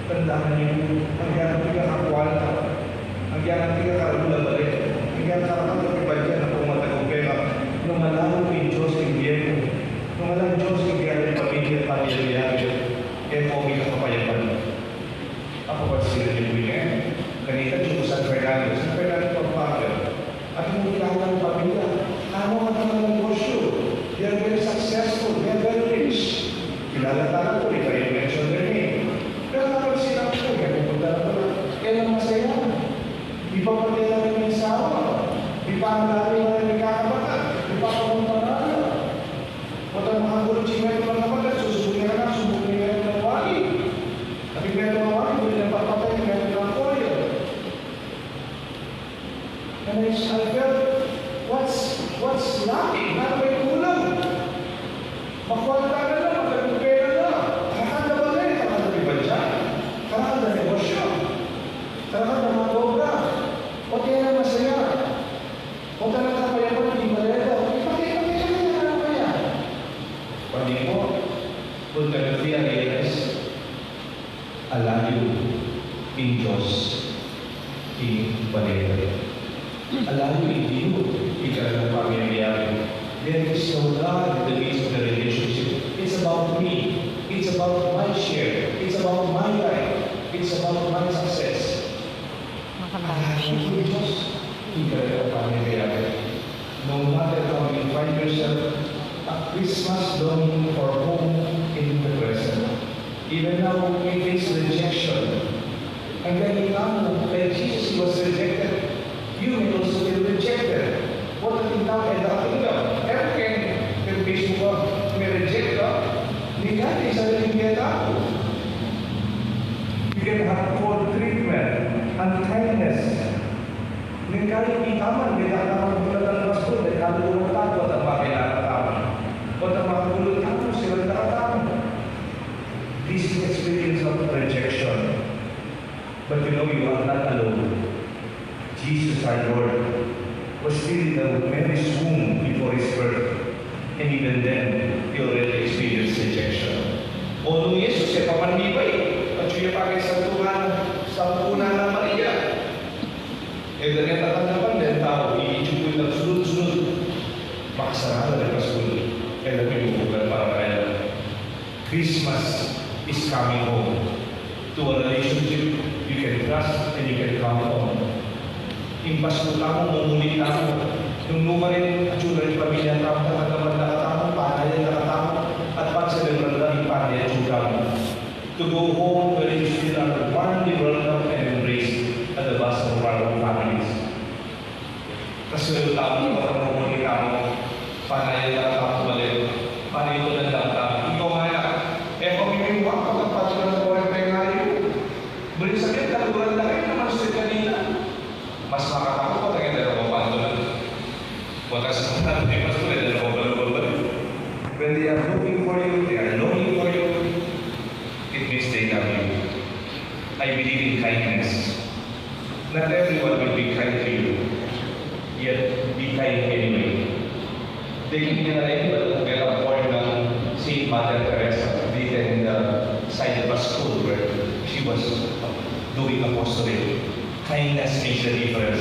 Tandaan niyo, ang yan pinakakwalta, ang yan pinakaulabalik, ang yan pinakakapagpipadya na pumatagupera, nung malaman yung Diyos ng Diego, nung malaman Diyos ng Diego, pamilya, pamilya, kaya po may kapayapan. Ako ba sila yung bigyan? Kanina dito San Fernando pagpagal. At kung kailangan ng pamilya, ano lacking? Ano may kulang? Makwalta na lang, magandang pera na. Kakanda ba na rin? Kakanda may badya? Kakanda negosyo? Kakanda mga dobra? O kaya na masaya? O talaga kaya pa hindi maleda? Ipakita na ano kaya? Pwede mo, kung talaga realize, alayo in Diyos, in Balera. Alayo in Dio, ikaw ng pamilya. There is no God in the midst of the relationship. It's about me. It's about my share. It's about my life. It's about my success. Alayo in Diyos, ikaw ng pamilya. No matter how you find yourself, a Christmas longing for home in the present. Even now, we face rejection. And when you come, when Jesus was rejected, you may also be rejected. What ang tinaw ay nakatulog? Every temptation ko, may reject ka, hindi ka, isa rin hindi ako. You can have cold treatment, unkindness. Hindi ka rin itaman, hindi ka naman bulat ang pastor, hindi ka rin tayo at ang mga kinakataman. At ang mga kulot ako, sila nakataman. This is experience of rejection. But you know, you are not alone. Jesus, our Lord, was still in the Mary's womb before his birth. And even then, he already experienced rejection. Although Jesus ay pamanibay, at siya pagay sa Tuhan, sa punan ng Maria. E ganyan naman din tao, iijukoy ng sunod-sunod. Makasarala ng kasunod. Kaya napinukulan para kaya. Christmas is coming home to a relationship you can trust and you can count on. Impas mo tamo, mumulit tamo. Nung luma rin, atsura rin pamilya tamo, nakataman nakatamo, panay nakatamo, at pag-celebrar na rin panay atsura mo. To go home where you still are warmly welcome and embraced at the bus of our own families. Kasi tamo, mumulit tamo, panay nakatamo balik, panay ito ng tamo. Ikaw nga na, pamimiwak ka ng patuloy ng buhay tayo ngayon. Balik sakit, kaluran na kayo naman sa kanina. Mas makatakot pa tayo dalawang patuloy. Wala sa mga natin, mas tuloy, dalawang balubal. When they are looking for you, they are longing for you, it means they love you. I believe in kindness. Not everyone will be kind to you, yet be kind anyway. Taking niya na rin, meron po ng St. Mother Teresa in the side of a school where she was doing apostolate. Kindness makes the difference.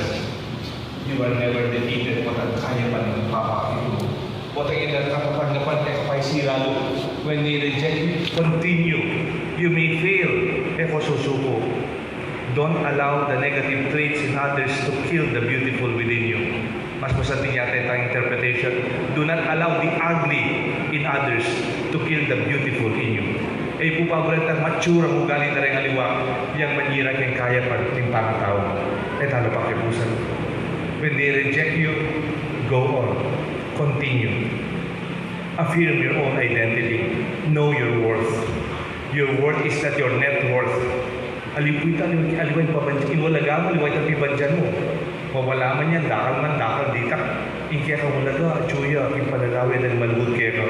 You are never defeated. What ang kaya pa ng papakit mo? What ang inatakapan-gapan kaya siralo. When they reject you, continue. You may fail. Eko susuko. Don't allow the negative traits in others to kill the beautiful within you. Mas masating yata itang interpretation. Do not allow the ugly in others to kill the beautiful in you. Ay pupagulat ang mature ang ugali na rin aliwa, yang manira kang kaya pa ng pangataw. Ay talo pa kipusan. When they reject you, go on. Continue. Affirm your own identity. Know your worth. Your worth is not your net worth. Alipuitan, aliway pabanjan. Iwalaga mo, aliway ang pibanjan mo. Mawala man yan, dakal man, dakal ditak. Inkaya ka walaga, chuya, ipalagawin ng malugod kaya ka.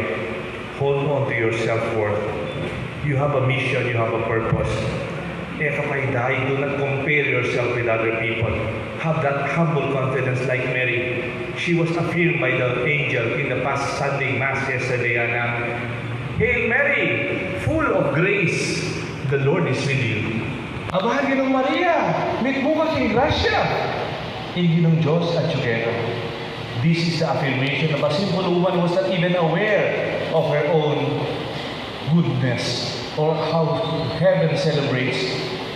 Hold on to your self-worth. You have a mission, you have a purpose. Kaya kapag dahil, do not compare yourself with other people. Have that humble confidence like Mary. She was affirmed by the angel in the past Sunday Mass yesterday. Hail Mary, full of grace, the Lord is with you. Abahagi ng Maria, mit mo kasing grasya. Igi ng Diyos at together. This is the affirmation of a simple woman who was not even aware of her own goodness or how heaven celebrates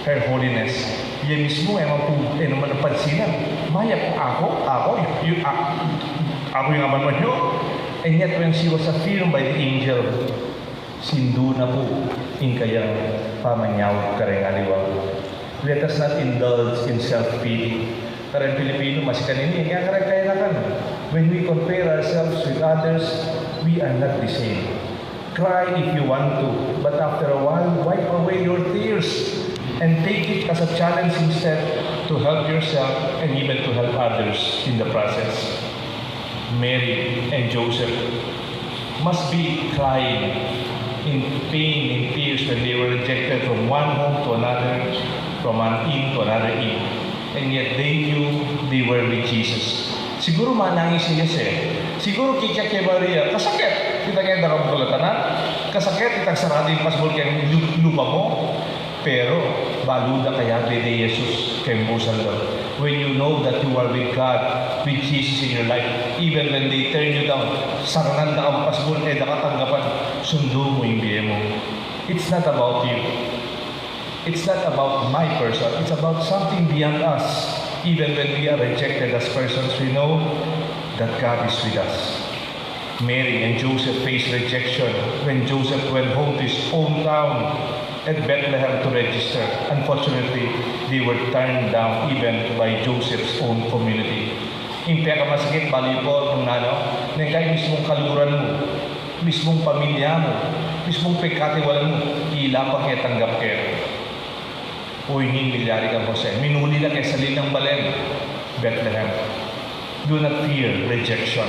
her holiness. Yan mismo ay naman napansinan. Maya ako yung aman mo nyo. And yet when she was affirmed by the angel, sindu na po in kayang pamanyaw kareng aliwag. Let us not indulge in self-pity. Karang Pilipino, mas kanini, nga karang kainakan. When we compare ourselves with others, we are not the same. Cry if you want to, but after a while, wipe away your tears and take it as a challenge instead to help yourself and even to help others in the process. Mary and Joseph must be crying in pain, in tears when they were rejected from one home to another, from one inn to another inn. And yet they knew they were with Jesus. Siguro manangis si Jose. Siguro kikya kay Maria, kasakit. Kita kaya nakamukulatanan. Kasakit, itang sarado yung pasbol kaya lupa mo. Pero, baluda kaya de Jesus kay Musal Lord. When you know that you are with God, with Jesus in your life, even when they turn you down, sarangan na ang pasbol, nakatanggapan, sundo mo yung biye mo. It's not about you. It's not about my person. It's about something beyond us. Even when we are rejected as persons, we know that God is with us. Mary and Joseph faced rejection when Joseph went home to his hometown at Bethlehem to register. Unfortunately, they were turned down even by Joseph's own community. Yung pinakamasakit, bali po, nung kaya mismong kaluguran mo, mismong pamilya mo, mismong pagkatiwalan mo, ilapag kaya tanggap kayo. Uy, milyari kang Jose. Minuli na kay Salin ng Balen, Bethlehem. Do not fear rejection.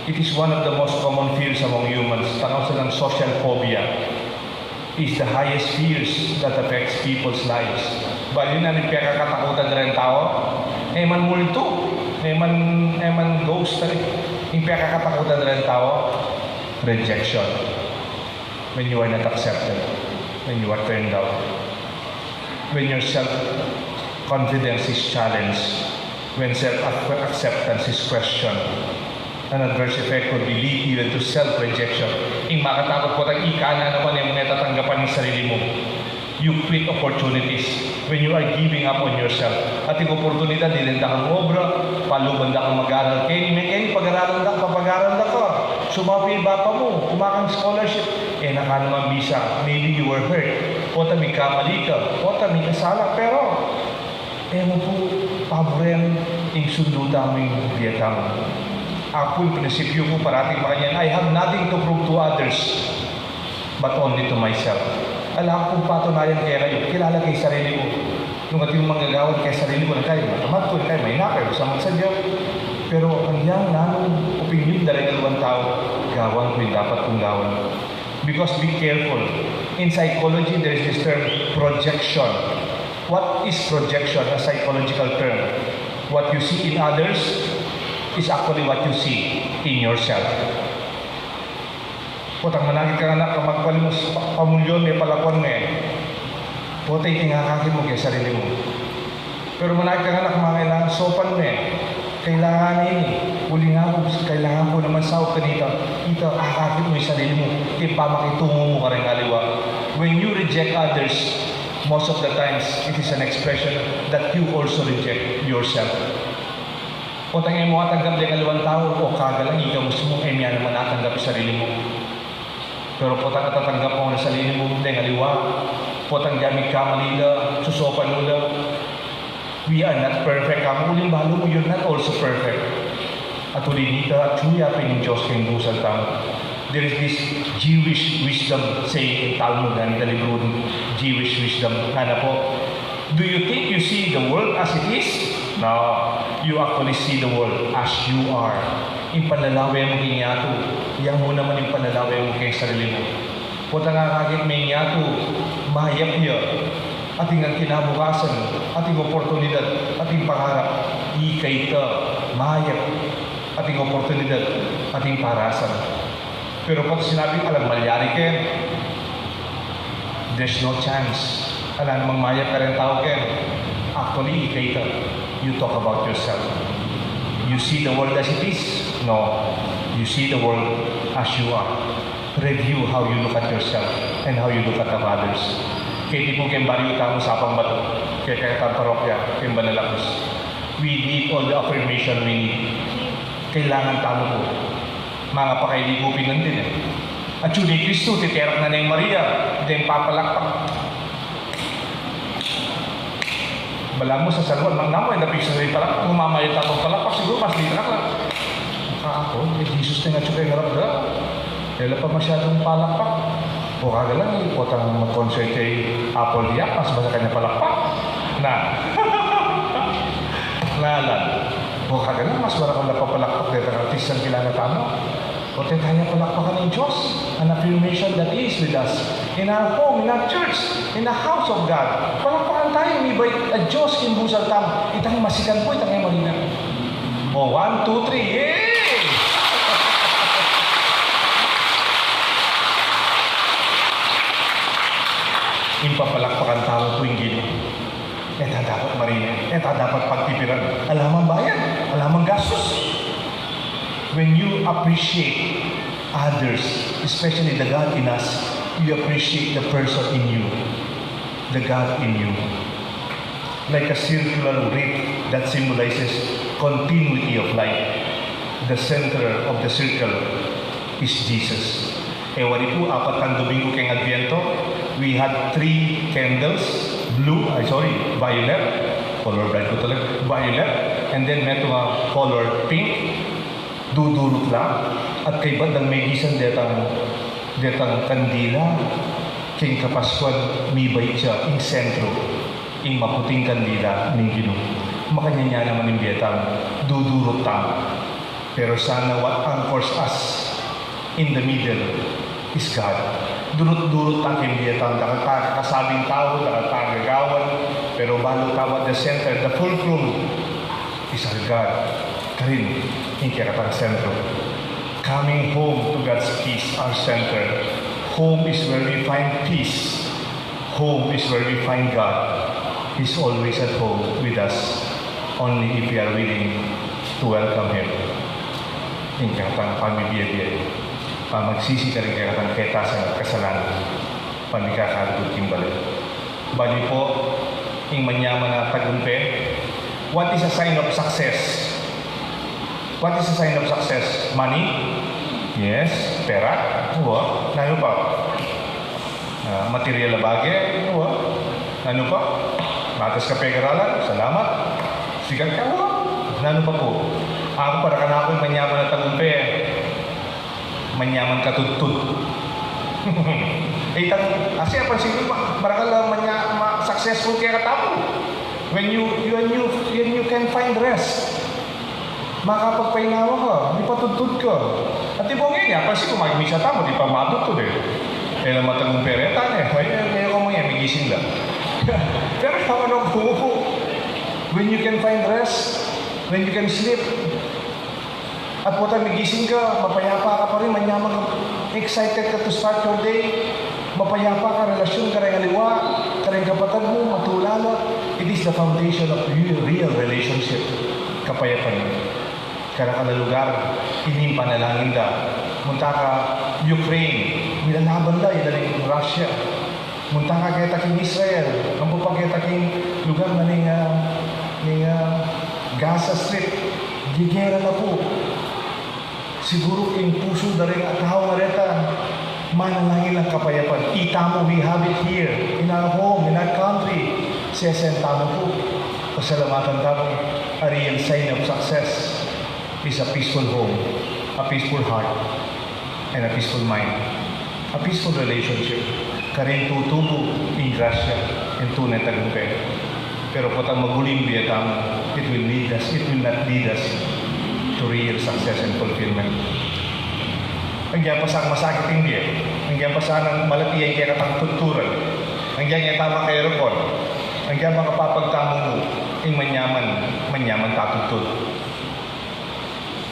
It is one of the most common fears among humans. Tanaw sa ng social phobia. Is the highest fears that affects people's lives. Bali na nagpeka katakutan na rin tao. Eman multo. Eman ghost na rin. Nagpeka katakutan na rin tao. Rejection. When you are not accepted. When you are turned down. When your self-confidence is challenged, when self-acceptance is questioned, an adverse effect could lead even to self-rejection. Yung makatakot po tayong ikana naman yung natatanggapan ng sarili mo. You quit opportunities when you are giving up on yourself. At yung oportunidad, dinenda kang obra, palubanda kang mag-aaral. Kaya pag-aralan na, papag-aaral na ka. Sumapi yung bapa mo, kumakang scholarship. Naka naman bisa, maybe you were hurt. O may kamali ka, o may kasala. Pero, mo po, paboren, yung sundutan mo yung diyeta mo. Ako yung prinsipyo ko parating pa kanya, I have nothing to prove to others, but only to myself. Alam kong patunayan kaya kayo, kilala kayo sarili ko. Nung at yung manggagawad kaya sarili ko na kayo, matamat ko na kayo, may nakay, sa magsadya. Pero ang yan, nanong opinion dahil dalawang tao, gawan ko yung dapat kong gawan. Because be careful. In psychology, there is this term, projection. What is projection? A psychological term. What you see in others is actually what you see in yourself. Putang manakit ka anak, magpalimos, pamulyon, may palakwan mo Putay, tingakakin mo kaya sarili mo. Pero manakit ka anak, mga kailangan, sopan mo Kailangan Uli nga po, kailangan po naman sahod ka dito. Ito, akakit mo yung sarili mo. Kaya pamakitungo mo ka rin kaliwa. When you reject others, most of the times, it is an expression that you also reject yourself. O tangin mo katanggap din kalawang tao, o kagalang ikaw mo, miya naman natanggap yung sarili mo. Pero po tatanggap mo ng sarili mo, din kaliwa. Po tanggapin ka malila, susopan mo lang. We are not perfect. Ang uling balo mo, you're not also perfect. At ulinita, chuya pa yung Diyos kayong busal tamo. There is this Jewish wisdom saying in Talmud and the libro Jewish wisdom. Ano po? Do you think you see the world as it is? No. You actually see the world as you are. Yung panlalaway mo kay Nyato, yan mo naman yung panlalaway mo kay sarili mo. Punta nga kagit may Nyato, mahayap niya. Ating ang kinabukasan, ating oportunidad, ating pangarap, ikay ka, mahayap, ating oportunidad, ating parasan. Pero pag sinabi, alam, malyari ka, there's no chance. Alam, namang mahayap ka rin tao ka, actually, ikay ka. You talk about yourself. You see the world as it is? No. You see the world as you are. Review how you look at yourself and how you look at others. Kaya di po kayong bariyo tamo sa apang bato. Kaya kaya parokya, kayong banalakos. We need all the affirmation we need. Kailangan tamo po. Mga pakailigupin nun din At yun ni Kristo, titerak na yung Maria. Then papalakpak. Bala mo sa salwan, mang namoy, napisa sa rin palakpak. Umamayat atong palakpak, siguro mas litak lang. Ako, Jesus na nga siya kayo harap na. Kaya pa masyadong palakpak. O kaga lang, ipotang mag-concert kay Apple Diapas, basta kanya palakpak. Na. Nalan. O kagana, mas wala kang napapalakpak dito ng artist ang kilala tamo. O tayo palakpakan ng Diyos. An affirmation that is with us. In our home, in our church, in the house of God. Palakpakan tayo, iba'y at Diyos kimbusal tamo. Itang masikan po, itang malina. O, 1, 2, 3, yay! Impapalakpakan tao tuwing gino. Eta dapat marina. Eta dapat pagtipiran. Alamang bayan. Alamang gastos. When you appreciate others, especially the God in us, you appreciate the person in you. The God in you. Like a circular wreath that symbolizes continuity of life. The center of the circle is Jesus. Wali po, 4 Domingo kay Adviento, we had 3 candles, violet, color bright po talaga, violet, and then meto nga color pink, dudulot lang, at kay bandang may gisan detang kandila, king kapaskuan, mibay siya, ing sentro, ing maputing kandila, ning gino. Makanya niya naman yung betang, dudulot lang. Pero sana what anchors us in the middle is God. Durut-durut ang kindiatan, nakakasabing tao, nakakagagawan, pero balo tawad the center, the fulcrum is our God. Karin, hindi katang sentro. Coming home to God's peace, our center. Home is where we find peace. Home is where we find God. He's always at home with us, only if we are willing to welcome Him. Hindi katang pamibiyay-biyay. Magsisi ka rin katang ketasan at kasalanan. Pamikakagod kimbalik. Bali po, ing manyaman na tagumpe, what is a sign of success? What is a sign of success? Money? Yes. Pera? Ano pa? Material na bagay? Ano pa? Matas ka pegaralan? Salamat. Sigat ka? Ano pa po? Ako para ka na ako'y manyaman na tagumpe. Manyaman ka tutut. Kasi apa siguro marakal successful kaya katapo. When you can find rest. Makapagpainawa ka, di pa tutut ka. At di ba ngayon, apa siguro magmisa tamo, di pa matutut eh. Kaya matagong pereta eh. Ngayon ko mo yan, may gising lang. Pero ano po, when you can find rest, when you can sleep, at po tayo magising ka, mapayapa ka pa rin, manyaman ka, excited ka to start your day, mapayapa ka, relasyon ka rin aliwa, ka rin kapatid mo, matulala. It is the foundation of real relationship. Kapayapan mo. Kaya ka na lugar, hindi panalangin ka. Munta ka Ukraine, nilalaban da, ilaling Russia. Munta ka kaya taking Israel, ang po pa kaya taking lugar na ning Gaza Strip, gigera na po. Siguro yung puso na rin at tao na reta, manalangin ang kapayapan. Itamo, we have it here, in our home, in our country. Sesentamo po. Pasalamatan tamo, a real sign of success is a peaceful home, a peaceful heart, and a peaceful mind. A peaceful relationship. Karin tutubo in grasya and tunay tagumpay. Pero patang maguling biyatang, it will not lead us to real success and fulfillment. Hanggang pa sa masakit hindi eh. Hanggang pa sa malatiyan kaya katang tuturan. Hanggang nga tama kay Ropon. Hanggang makapapagtamo mo, yung manyaman tatutod.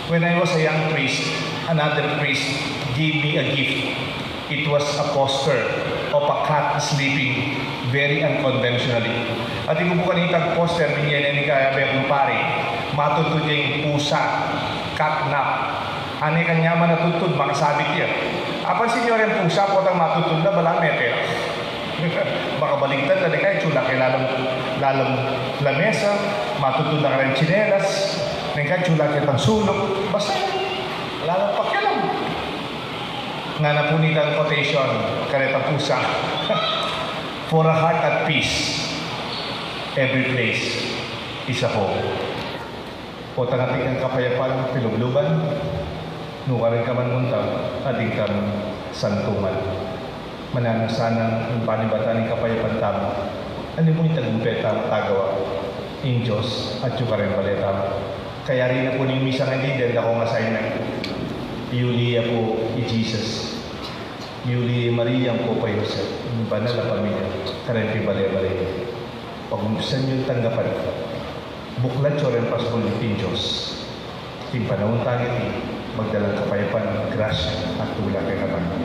When I was a young priest, another priest gave me a gift. It was a poster of a cat sleeping very unconventionally. At yung po kanitang poster, binyan ni kaya kong pare, matutod niya yung pusa, catnap. Ano yung kanyaman natutod, makasabit yan. Apansin niyo rin pusa, po tang matutod na balamete. Baka baligtad na kayo, chula kay lalong lamesa, matutod na ka rin chinelas, nang chula kay tang sulok, basta lalong pakialam. Nga napunitang quotation, karetang pusa. For a heart at peace, every place is a home. O tangating ang kapayapan, pilugluban, nuka rin ka man muntang, ading kang santungan. Mananasanang ang panibatan ng kapayapan tamo. Ano mo yung tagumpay tamo tagawa? In Diyos at yung kareng baleta. Kaya rin na po yung misa nga din, dahil ako nga sign na. Yulia po i Jesus. Yulia Maria po pa Joseph. Yung banal na pamilya. Karenti bale-bale. Pag gusto nyo tanggapan, buklat so rin pasbulitin Diyos. Yung panahon tangit magdalang kapayapan, grasya at tula kay kapatid.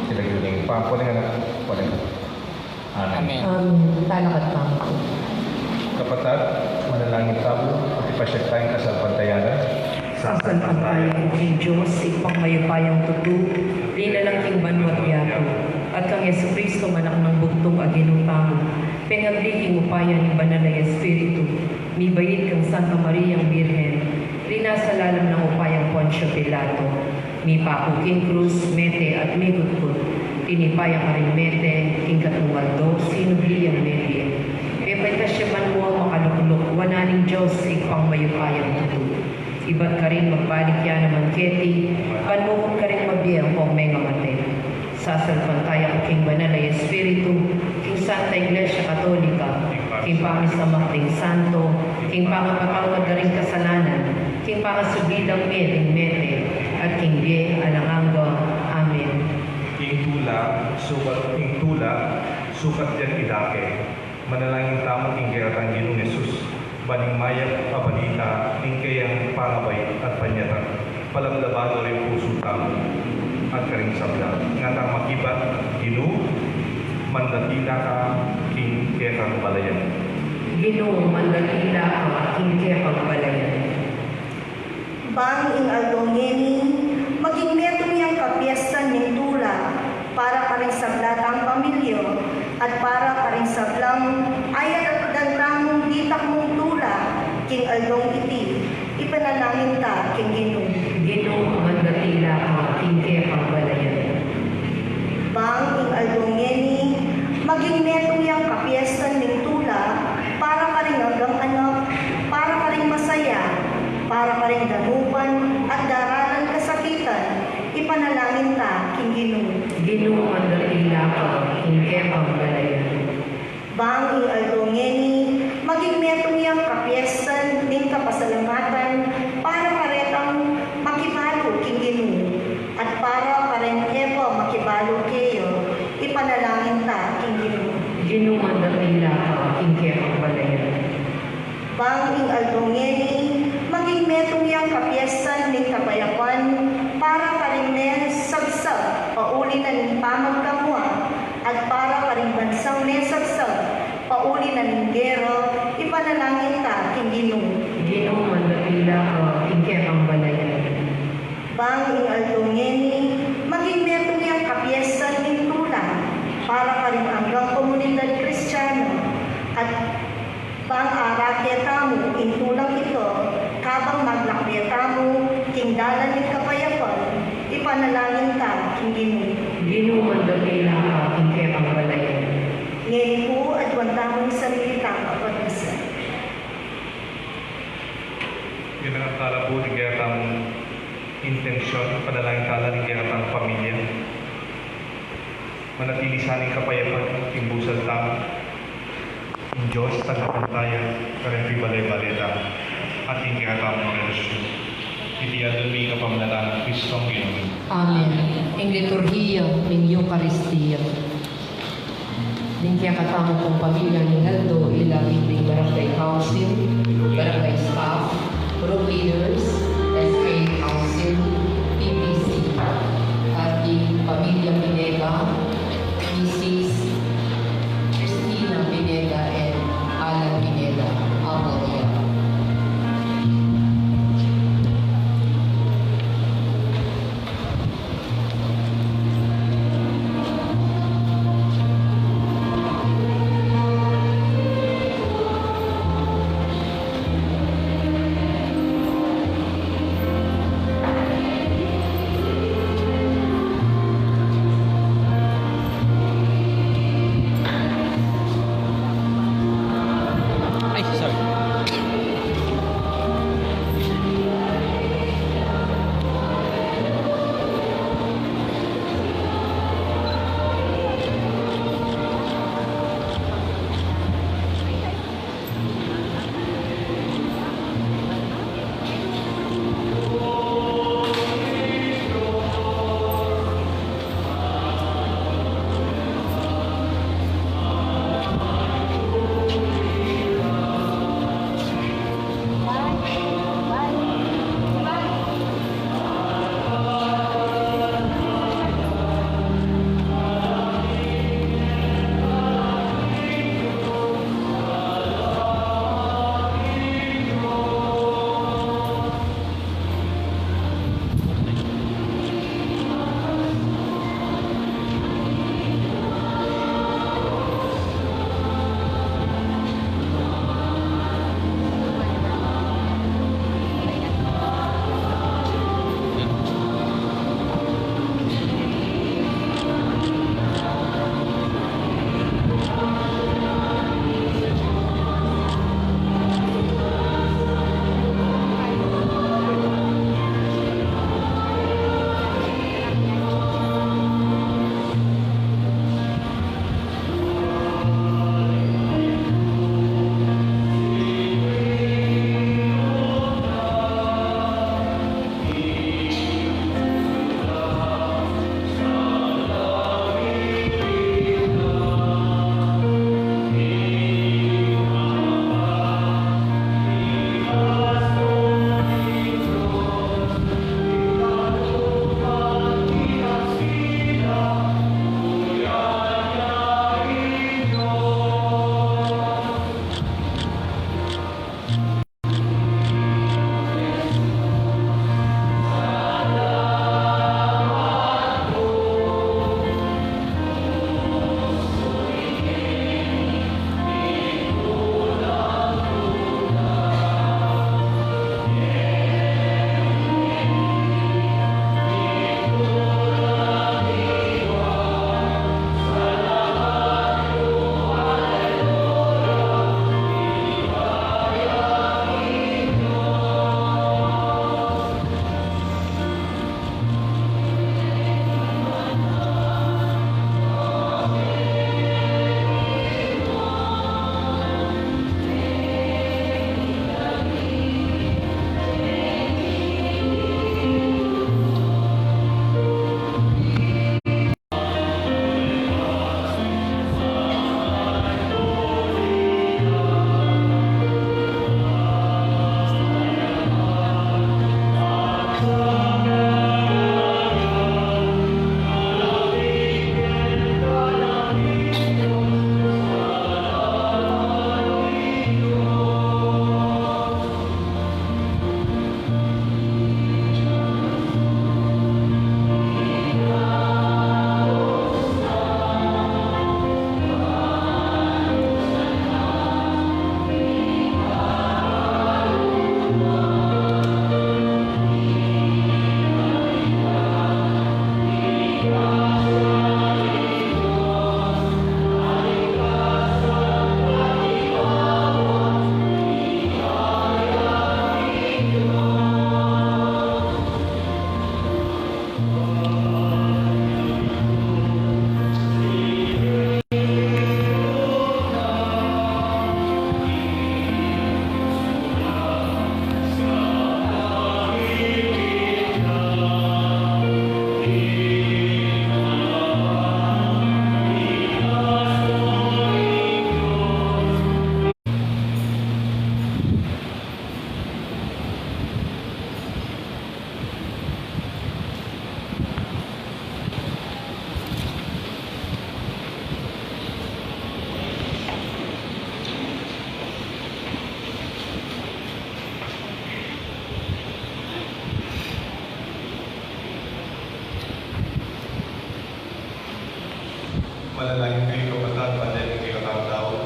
Sila yun yung pampo ng anak. Amen. Talakat pa. Kapatid, manalangin tabo at ipasyak tayong kasalpantayanan. Sasalpantayan ko king Diyos, ipang mayupayang tutu, linalangking banwat yato, at kang Yesu Cristo manak ng bugtong aginutamo, pengagliking upaya ni Banal na Espiritu, mibayit kang Santa Mariang Birhen, rinasalalam ng upayang Poncio Pilato, mi pakuking krus, mete at migutkut, tinipayang arimete, king katungaldo, sinubliyang medie, epaitasyaman mo ang makaluklok, wananing Diyos, ipang mayupayang tutu. Iba't ka rin magbalik yan naman keti, panmukong ka rin mabiyang kung may mamate. Sasalpantaya ko king Banal na Espiritu, king Santa Iglesia Katolika, king Pangisamakting Santo, king Pangapatawad na rin kasalanan, king Pangasubidang meding mete, at king Die Alanganga. Amen. King tula, sukat yan idake. Manalangin tamo king Gertang Ginong Jesus. Baning mayak pabalita, tingkayang pangabay at panyatan, palamlabado rin puso tamo, at karing sabda. Ngatang makibat, Ginu, mandatila ka, king Kekang Balayan. Ginu, mandatila ka, king Kekang Balayan. Bang ing aldongeni, maging metong yang kapiestan ng tula, para ka rin sablatang pamilyo, at para ka rin sablang ayat at dantang ditak mong tula, king aldong iti, ipanalangin ta, king Ginu. Ginu, mandatila ka, king Kekang Balayan. Bang ing aldongeni, maging metong yang kapiestan ng tula, para ka rin hanggang anak, para ka rin masaya, para ka rin damupan at dararan kasakitan, ipanalangin ta, king Ginu. Ginu, mandatila ka, king Kekang Balayan. Bang ing aldongeni, maging metong yang kapiestan ng kapasalamatan, para karetang makibalo king Ginu, at para karen epo makibalo kayo, ipanalangin ta, king Ginu. Ginu, mandatila ka, king Kekang Balayan. Bang ing aldongeni, maging metong yang kapiestan ng kapayapan, para karin sagsag, pauli na ng pamagkamwa, at para karing bansang nesagsag, pauli na ng gero, ipanalangin ta, king Ginu. Ginu, mandatila ka, king Kekang Balayan. Bang ing aldongeni, maging metong yang kapiestan ng tula, para karing hanggang komunidad Kristiyano, at bang arakyatamo, ing tulang ito, kabang maglakyatamo, king dalan ng kapayapan, ipanalangin ta, king Ginu. Ginu, mandatila ka, king Kekang Balayan. Ngayon po, at wantamong sarili tang kapag-isa. Yun ang tala po ni Gertang intensyon, panalangin tala ni Gertang pamilya. Manatili saning kapayapan, king busal tamo, king Diyos, tagapantayan, karempi balay-baleta, at king Gertang relasyon. Itiyan mi kapamnalan ng Kristong Ginoo. Amen. Ing liturhiya, ing Eucharistia. Dingkaya katamo kong pamilya ni Naldo, ilangin ng Barangay Council, Barangay Staff, Group Leaders, SK Council, PPC, at yung pamilya Pinega, Mrs. Christina Pinega, and Alan Pinega, Amoria. Manalangin kayo kapatid, pandaling kayo katao,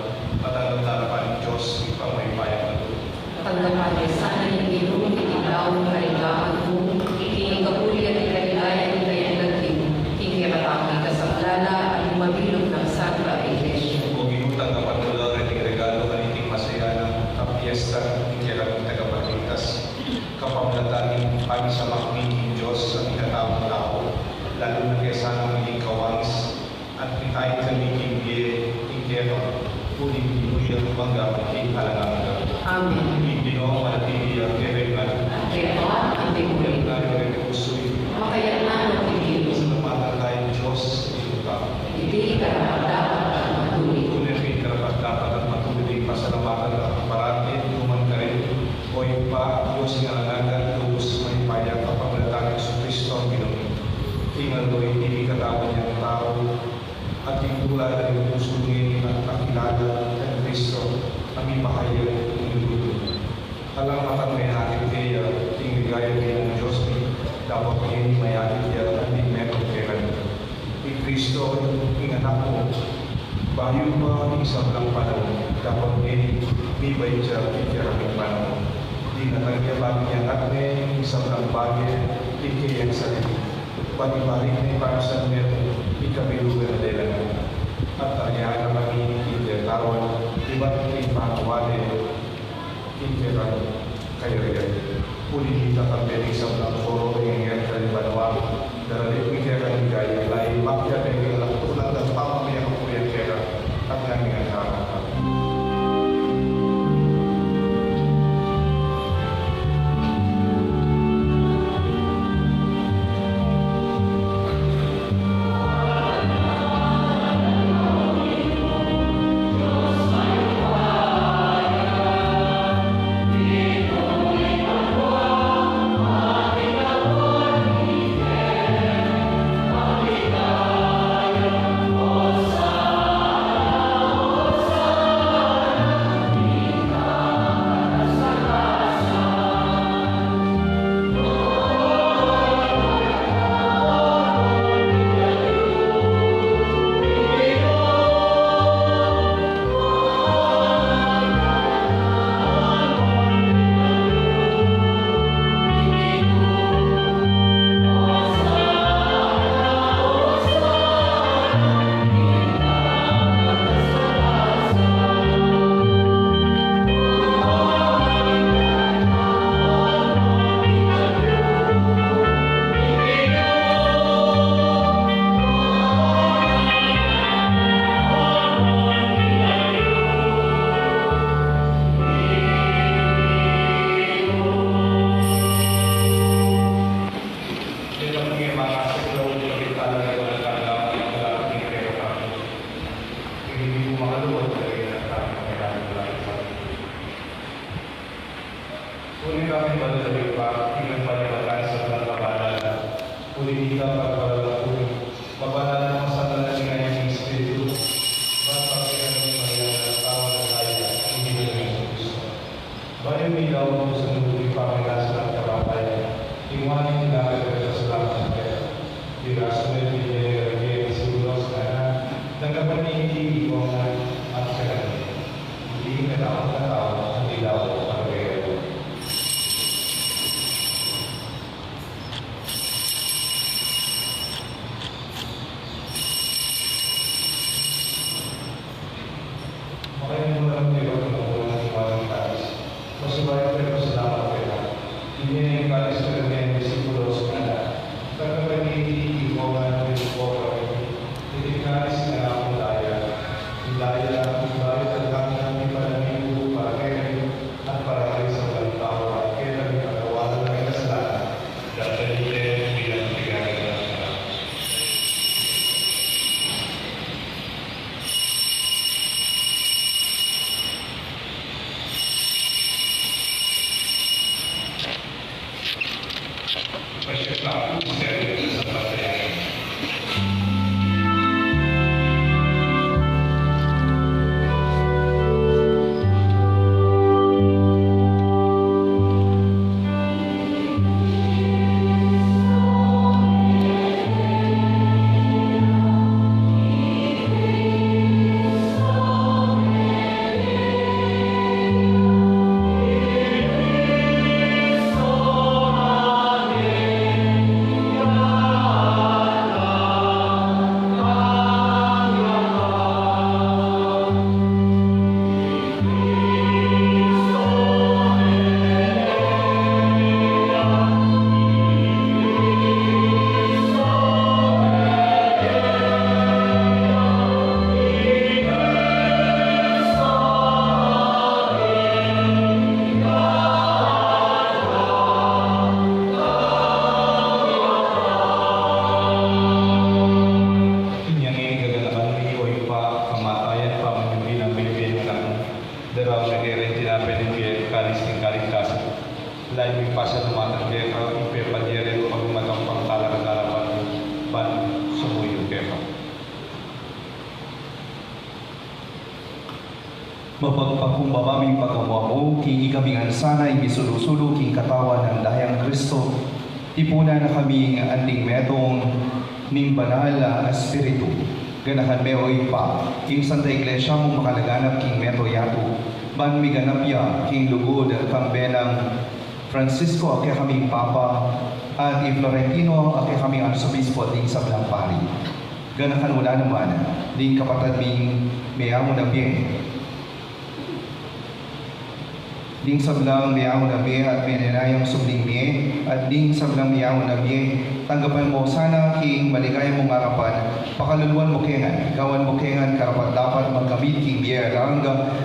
at ang tarapan ng Diyos, ipang may payang na doon. Tanggapan sa aning ilong, ikaw ang kaligaman mo, ikinigabuli at ikaligaya ng kayang lagim, ikiratami ka sa alala at mabilog ng Santa Iglesia. Kung inutang kapag mula rin yung regalo kaniting masaya ng kapiesta, hindi kami tagapagligtas. Kapamlatanin kami sa makmiking Diyos sa tinatawang tao, lalo na kesa ng maging kawangis, at pitayin sa miking ingkero, kunin pinuwi ang bangga, maging halangang. Amen. Ibino, manatili ang kerengan. Kaya ang tingulin. Makayat na ang tingin. Salamatan tayo Diyos, ito ka. Hindi ka dapat at matuloy. Kunin ka dapat at matuloy. Pasalamatan at parati, tuman ka rin. O yung pa, Diyos nga nangagan, lubos may payag kapag natanggap sa Kristo ang Pinoy. Tingnan mo, hindi katawan niyang tao at yung tulad ng pusungin at kakilala ng Kristo kami makayag ng luto. Alamatan may hatid kaya, tingligaya ng Diyos ni dapat kayo may hatid kaya at hindi meron kaya. Ni Kristo, yung anak mo, bayo ba ang isang lang panahon, dapat ngayon, may bayad siya kaya kaming panahon. Di natagyaban niya at ngayon, isang lang bagay, ikiyang sarili. Pati-balik na yung parasan meron, ikabilugan na dila mo. At tanyaan na kami kindertawan, iba't yung pangawali, kinderan, kayo rin. Pulihita kami ng isang lang koro, yung ngayon kalibanawa, daralit may kaya kami gaya, lain makya na yung alam tulad at pamamaya ko yung kaya, at namin ang kakakak. Ang babaming pagkamuha mo, king ikabingan sana ibisulusulo king katawan ng dayang Kristo. Ipuna na kami ng anting metong ning banal na espiritu. Ganahan me o ipa, king Santa Iglesia mong makalaganap king meto yato. Ban mi ganap ya, king lugod at kambenang Francisco ake kaming Papa at i Florentino ake kaming Arsobispo at ding sablang pari. Ganahan wala naman, ding kapatid ming mayamo na bien. Ding sablang mayamo na bien at menenayang subling bien at ding sablang mayamo na bien. Tanggapan mo sana king maligayang mong harapan, pakaluluan mo kengan, gawan mo kengan karapat dapat magkamit king biyaranga,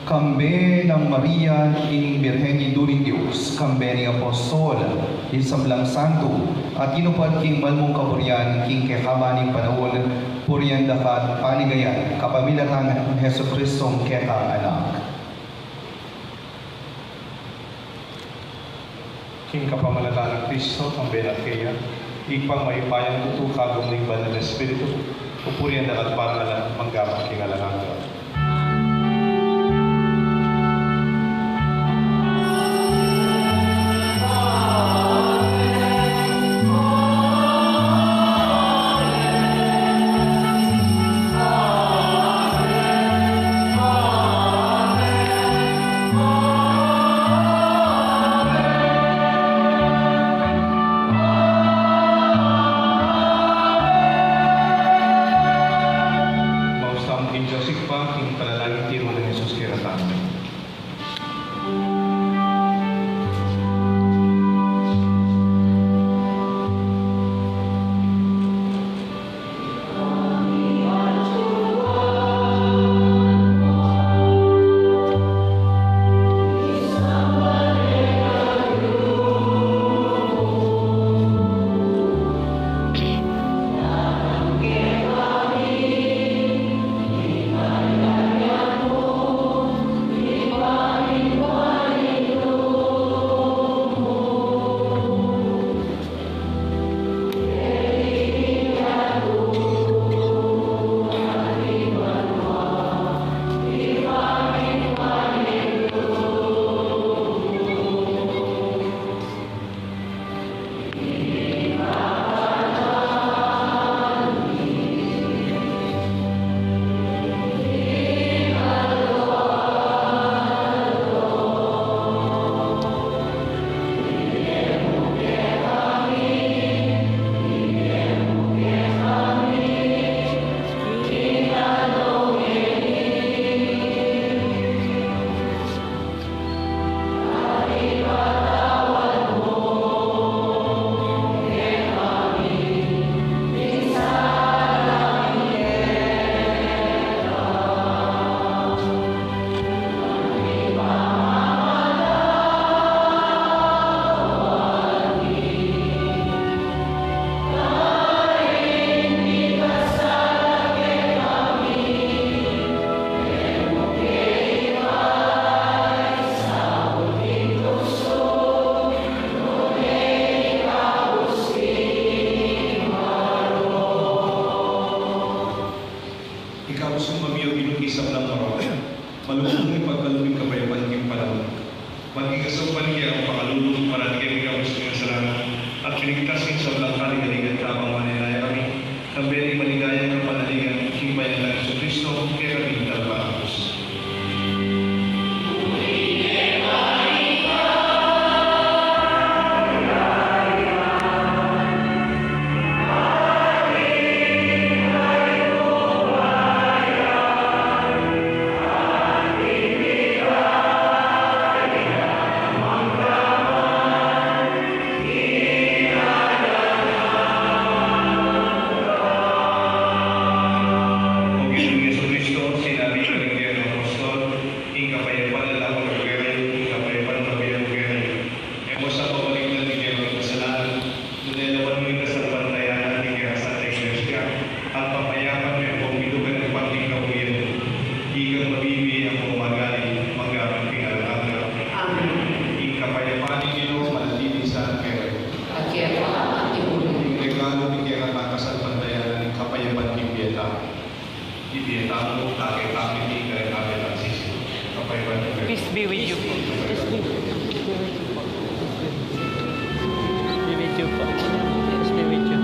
kambe ng Maria ing Birhen Iduring Diyos, kambe ni Apostol, isablang santo, at inupad king malmong kaburian, king kekamaning panahon, purian dakat panigayan, kapamilangan ng Heso Kristong ketang anak. King kapamalakan ng Kristo, kambe na kaya, ipang maipayan tutu kagong ng banal na espiritu, pupurian dakat para manggamang king alanganga. Peace be with you po. Peace be with you po. Be with you po. Peace be with you.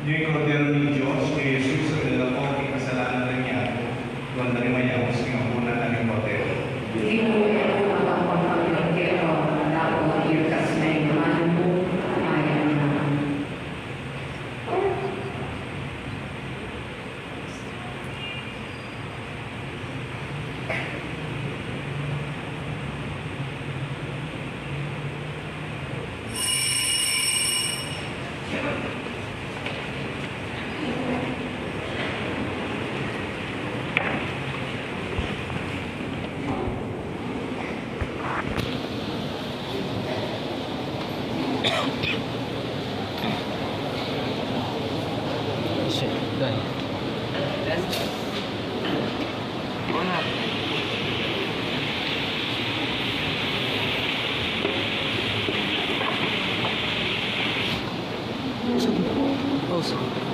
Yung kordero ni Diyos kay Jesus sa dalawa ko ang kasalanan na niya. Doon na rin mayawos ng una na ng kordero. Hindi mo ito ang pagpapagkero na ako iutas na inuman mo kaya na. Shit, done. Oh, sorry.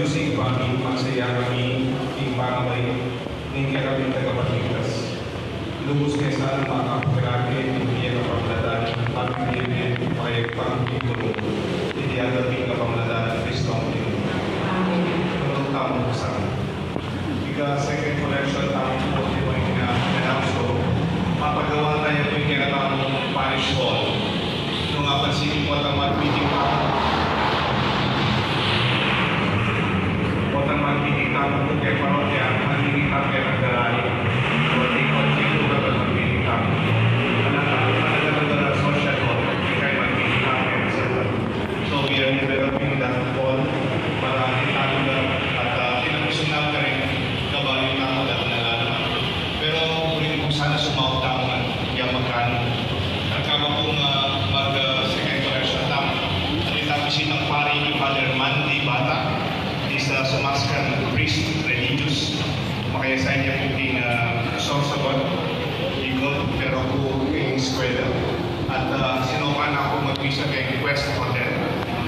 Diyos ay pangin, magsaya kami, ing pangabay, ning kami tagapagligtas. Lubos kayo sa mga kapagkakit, hindi ang kapagladan, pagpilitin, pakayagpang ipulong, hindi ang dating kapagladan, Kristo ang Pinoon. Amen. Tulong tamang kasama. Ika second collection, tamang po, di mo yung ina-announce ko, mapagawa tayo po yung kinatamang parish hall. Nung napansin mo ang mag-meeting tamang po kaya parokya, mag-meeting tamang kaya nagdalay. So we are developing that hall para itago at pinapusunan ka rin kabayo tamo dahil nalalaman. Pero ulit kung sana sumawag tamo nga yung magkano. Nagkama kong mag-second collection tamo. Nalitapisin ng pari ni Father Mandy Bata, isa sumaskan priest religious. Makayasay niya po king Sorsogon, Igor, pero po king eskwela. At sinukan ako mag-visa kay Quest Hotel,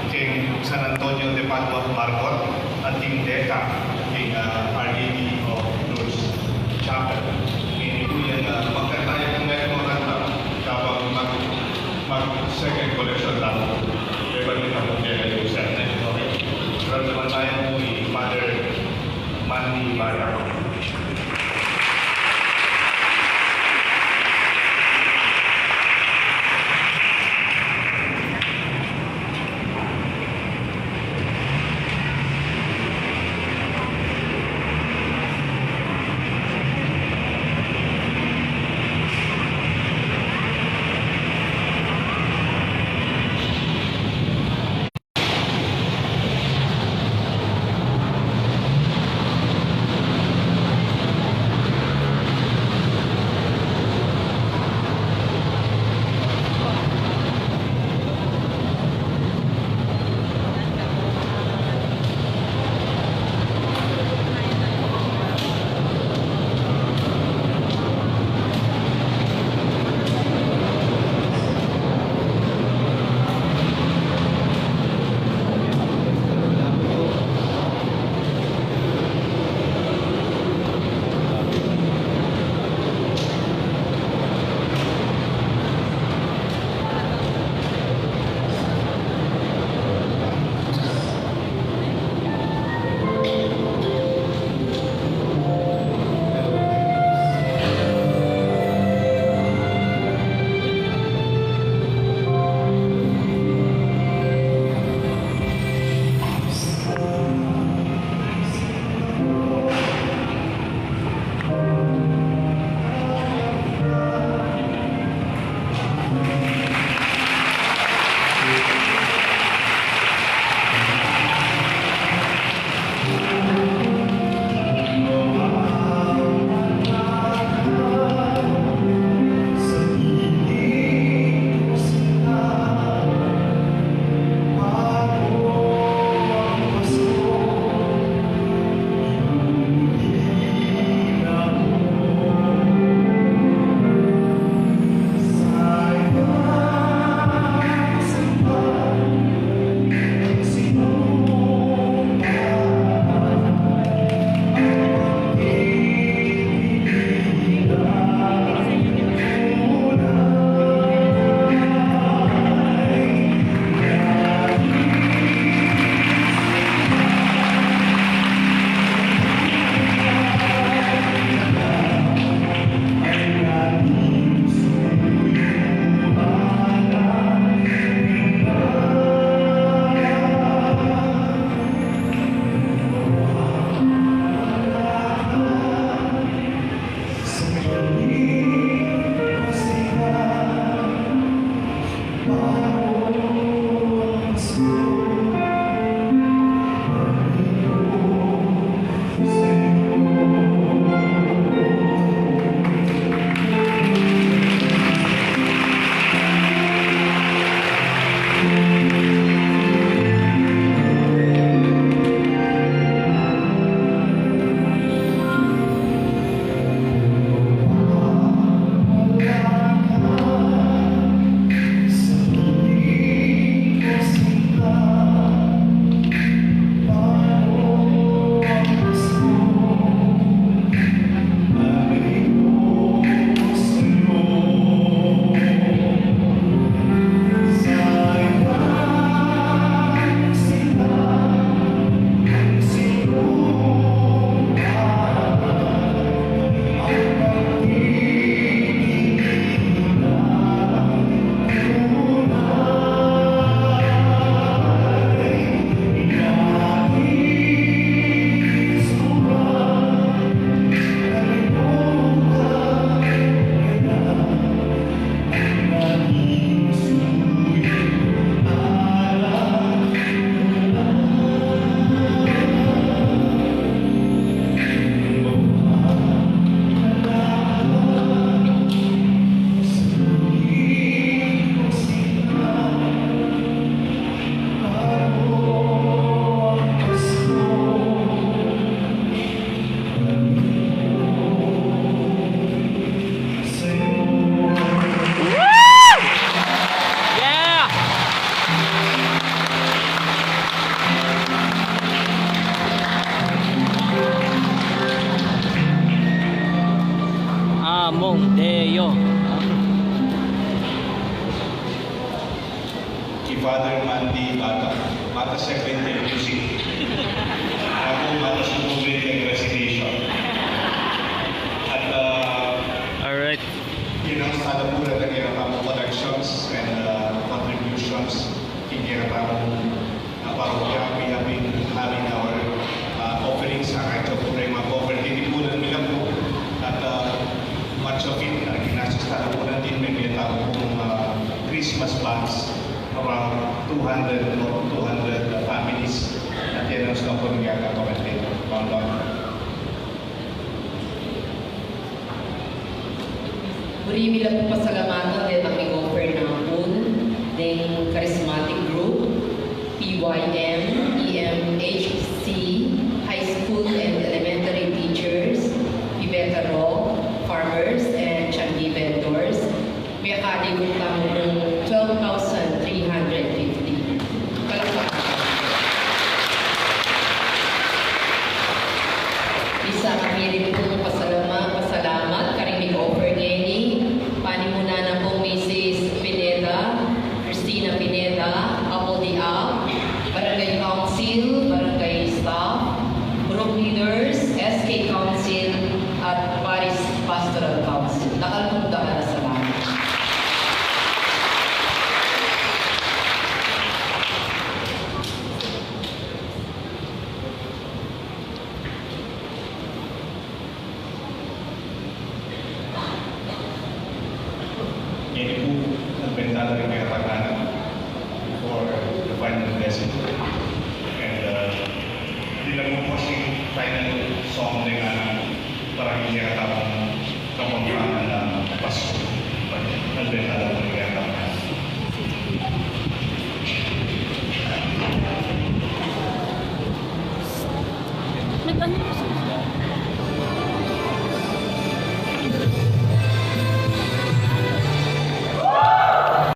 kay San Antonio de Padua Margot, at king Deca, king Our Lady of Lourdes Chapel. Hindi po yan, magkatayo kung meron mga kanta, kapag mag-second collection lang, kaya ba nito mo kaya kayo sa atin? Okay. Pero naman tayo po Father Mandy Bata. Among Deo. Kay Father Mandy Bata Secretary Music. Ako Bata sa Movement and Resignation. At Alright. yun ang sada mula ng Kiratamong Productions and contributions in Kiratamong parokya. We have been having our offerings sa Radyo Pura, yung mga cover din po nila po. At much of it, ginasastada po natin, may pinatawag pong Christmas bands, around 200 families at yan ang sila po nagkakatawa dito. Muli lang po pasalamatan din ang offer ng PUN, ng Charismatic Group, PYM, EMHC, High School and Elementary Teachers, Pibeta Rock, Farmers, and Changi Vendors. May akadibong tamo ng 12,350. Palakpakan. Bisa kami rin po pasalamat karing offer ngayong panimuna na po Mrs. Pineda, Christina Pineda, Apple Diab, Barangay Council, Barangay Staff, Group Leaders, SK Council, at Paris Pastoral Council. Nakalpundahan na sa lahat. Yan po ang bentana rin kaya pagkanan for the final blessing. And hindi lang po kasi final song din parang hindi kaya tapang kapampangan na Pasko. Ang bentana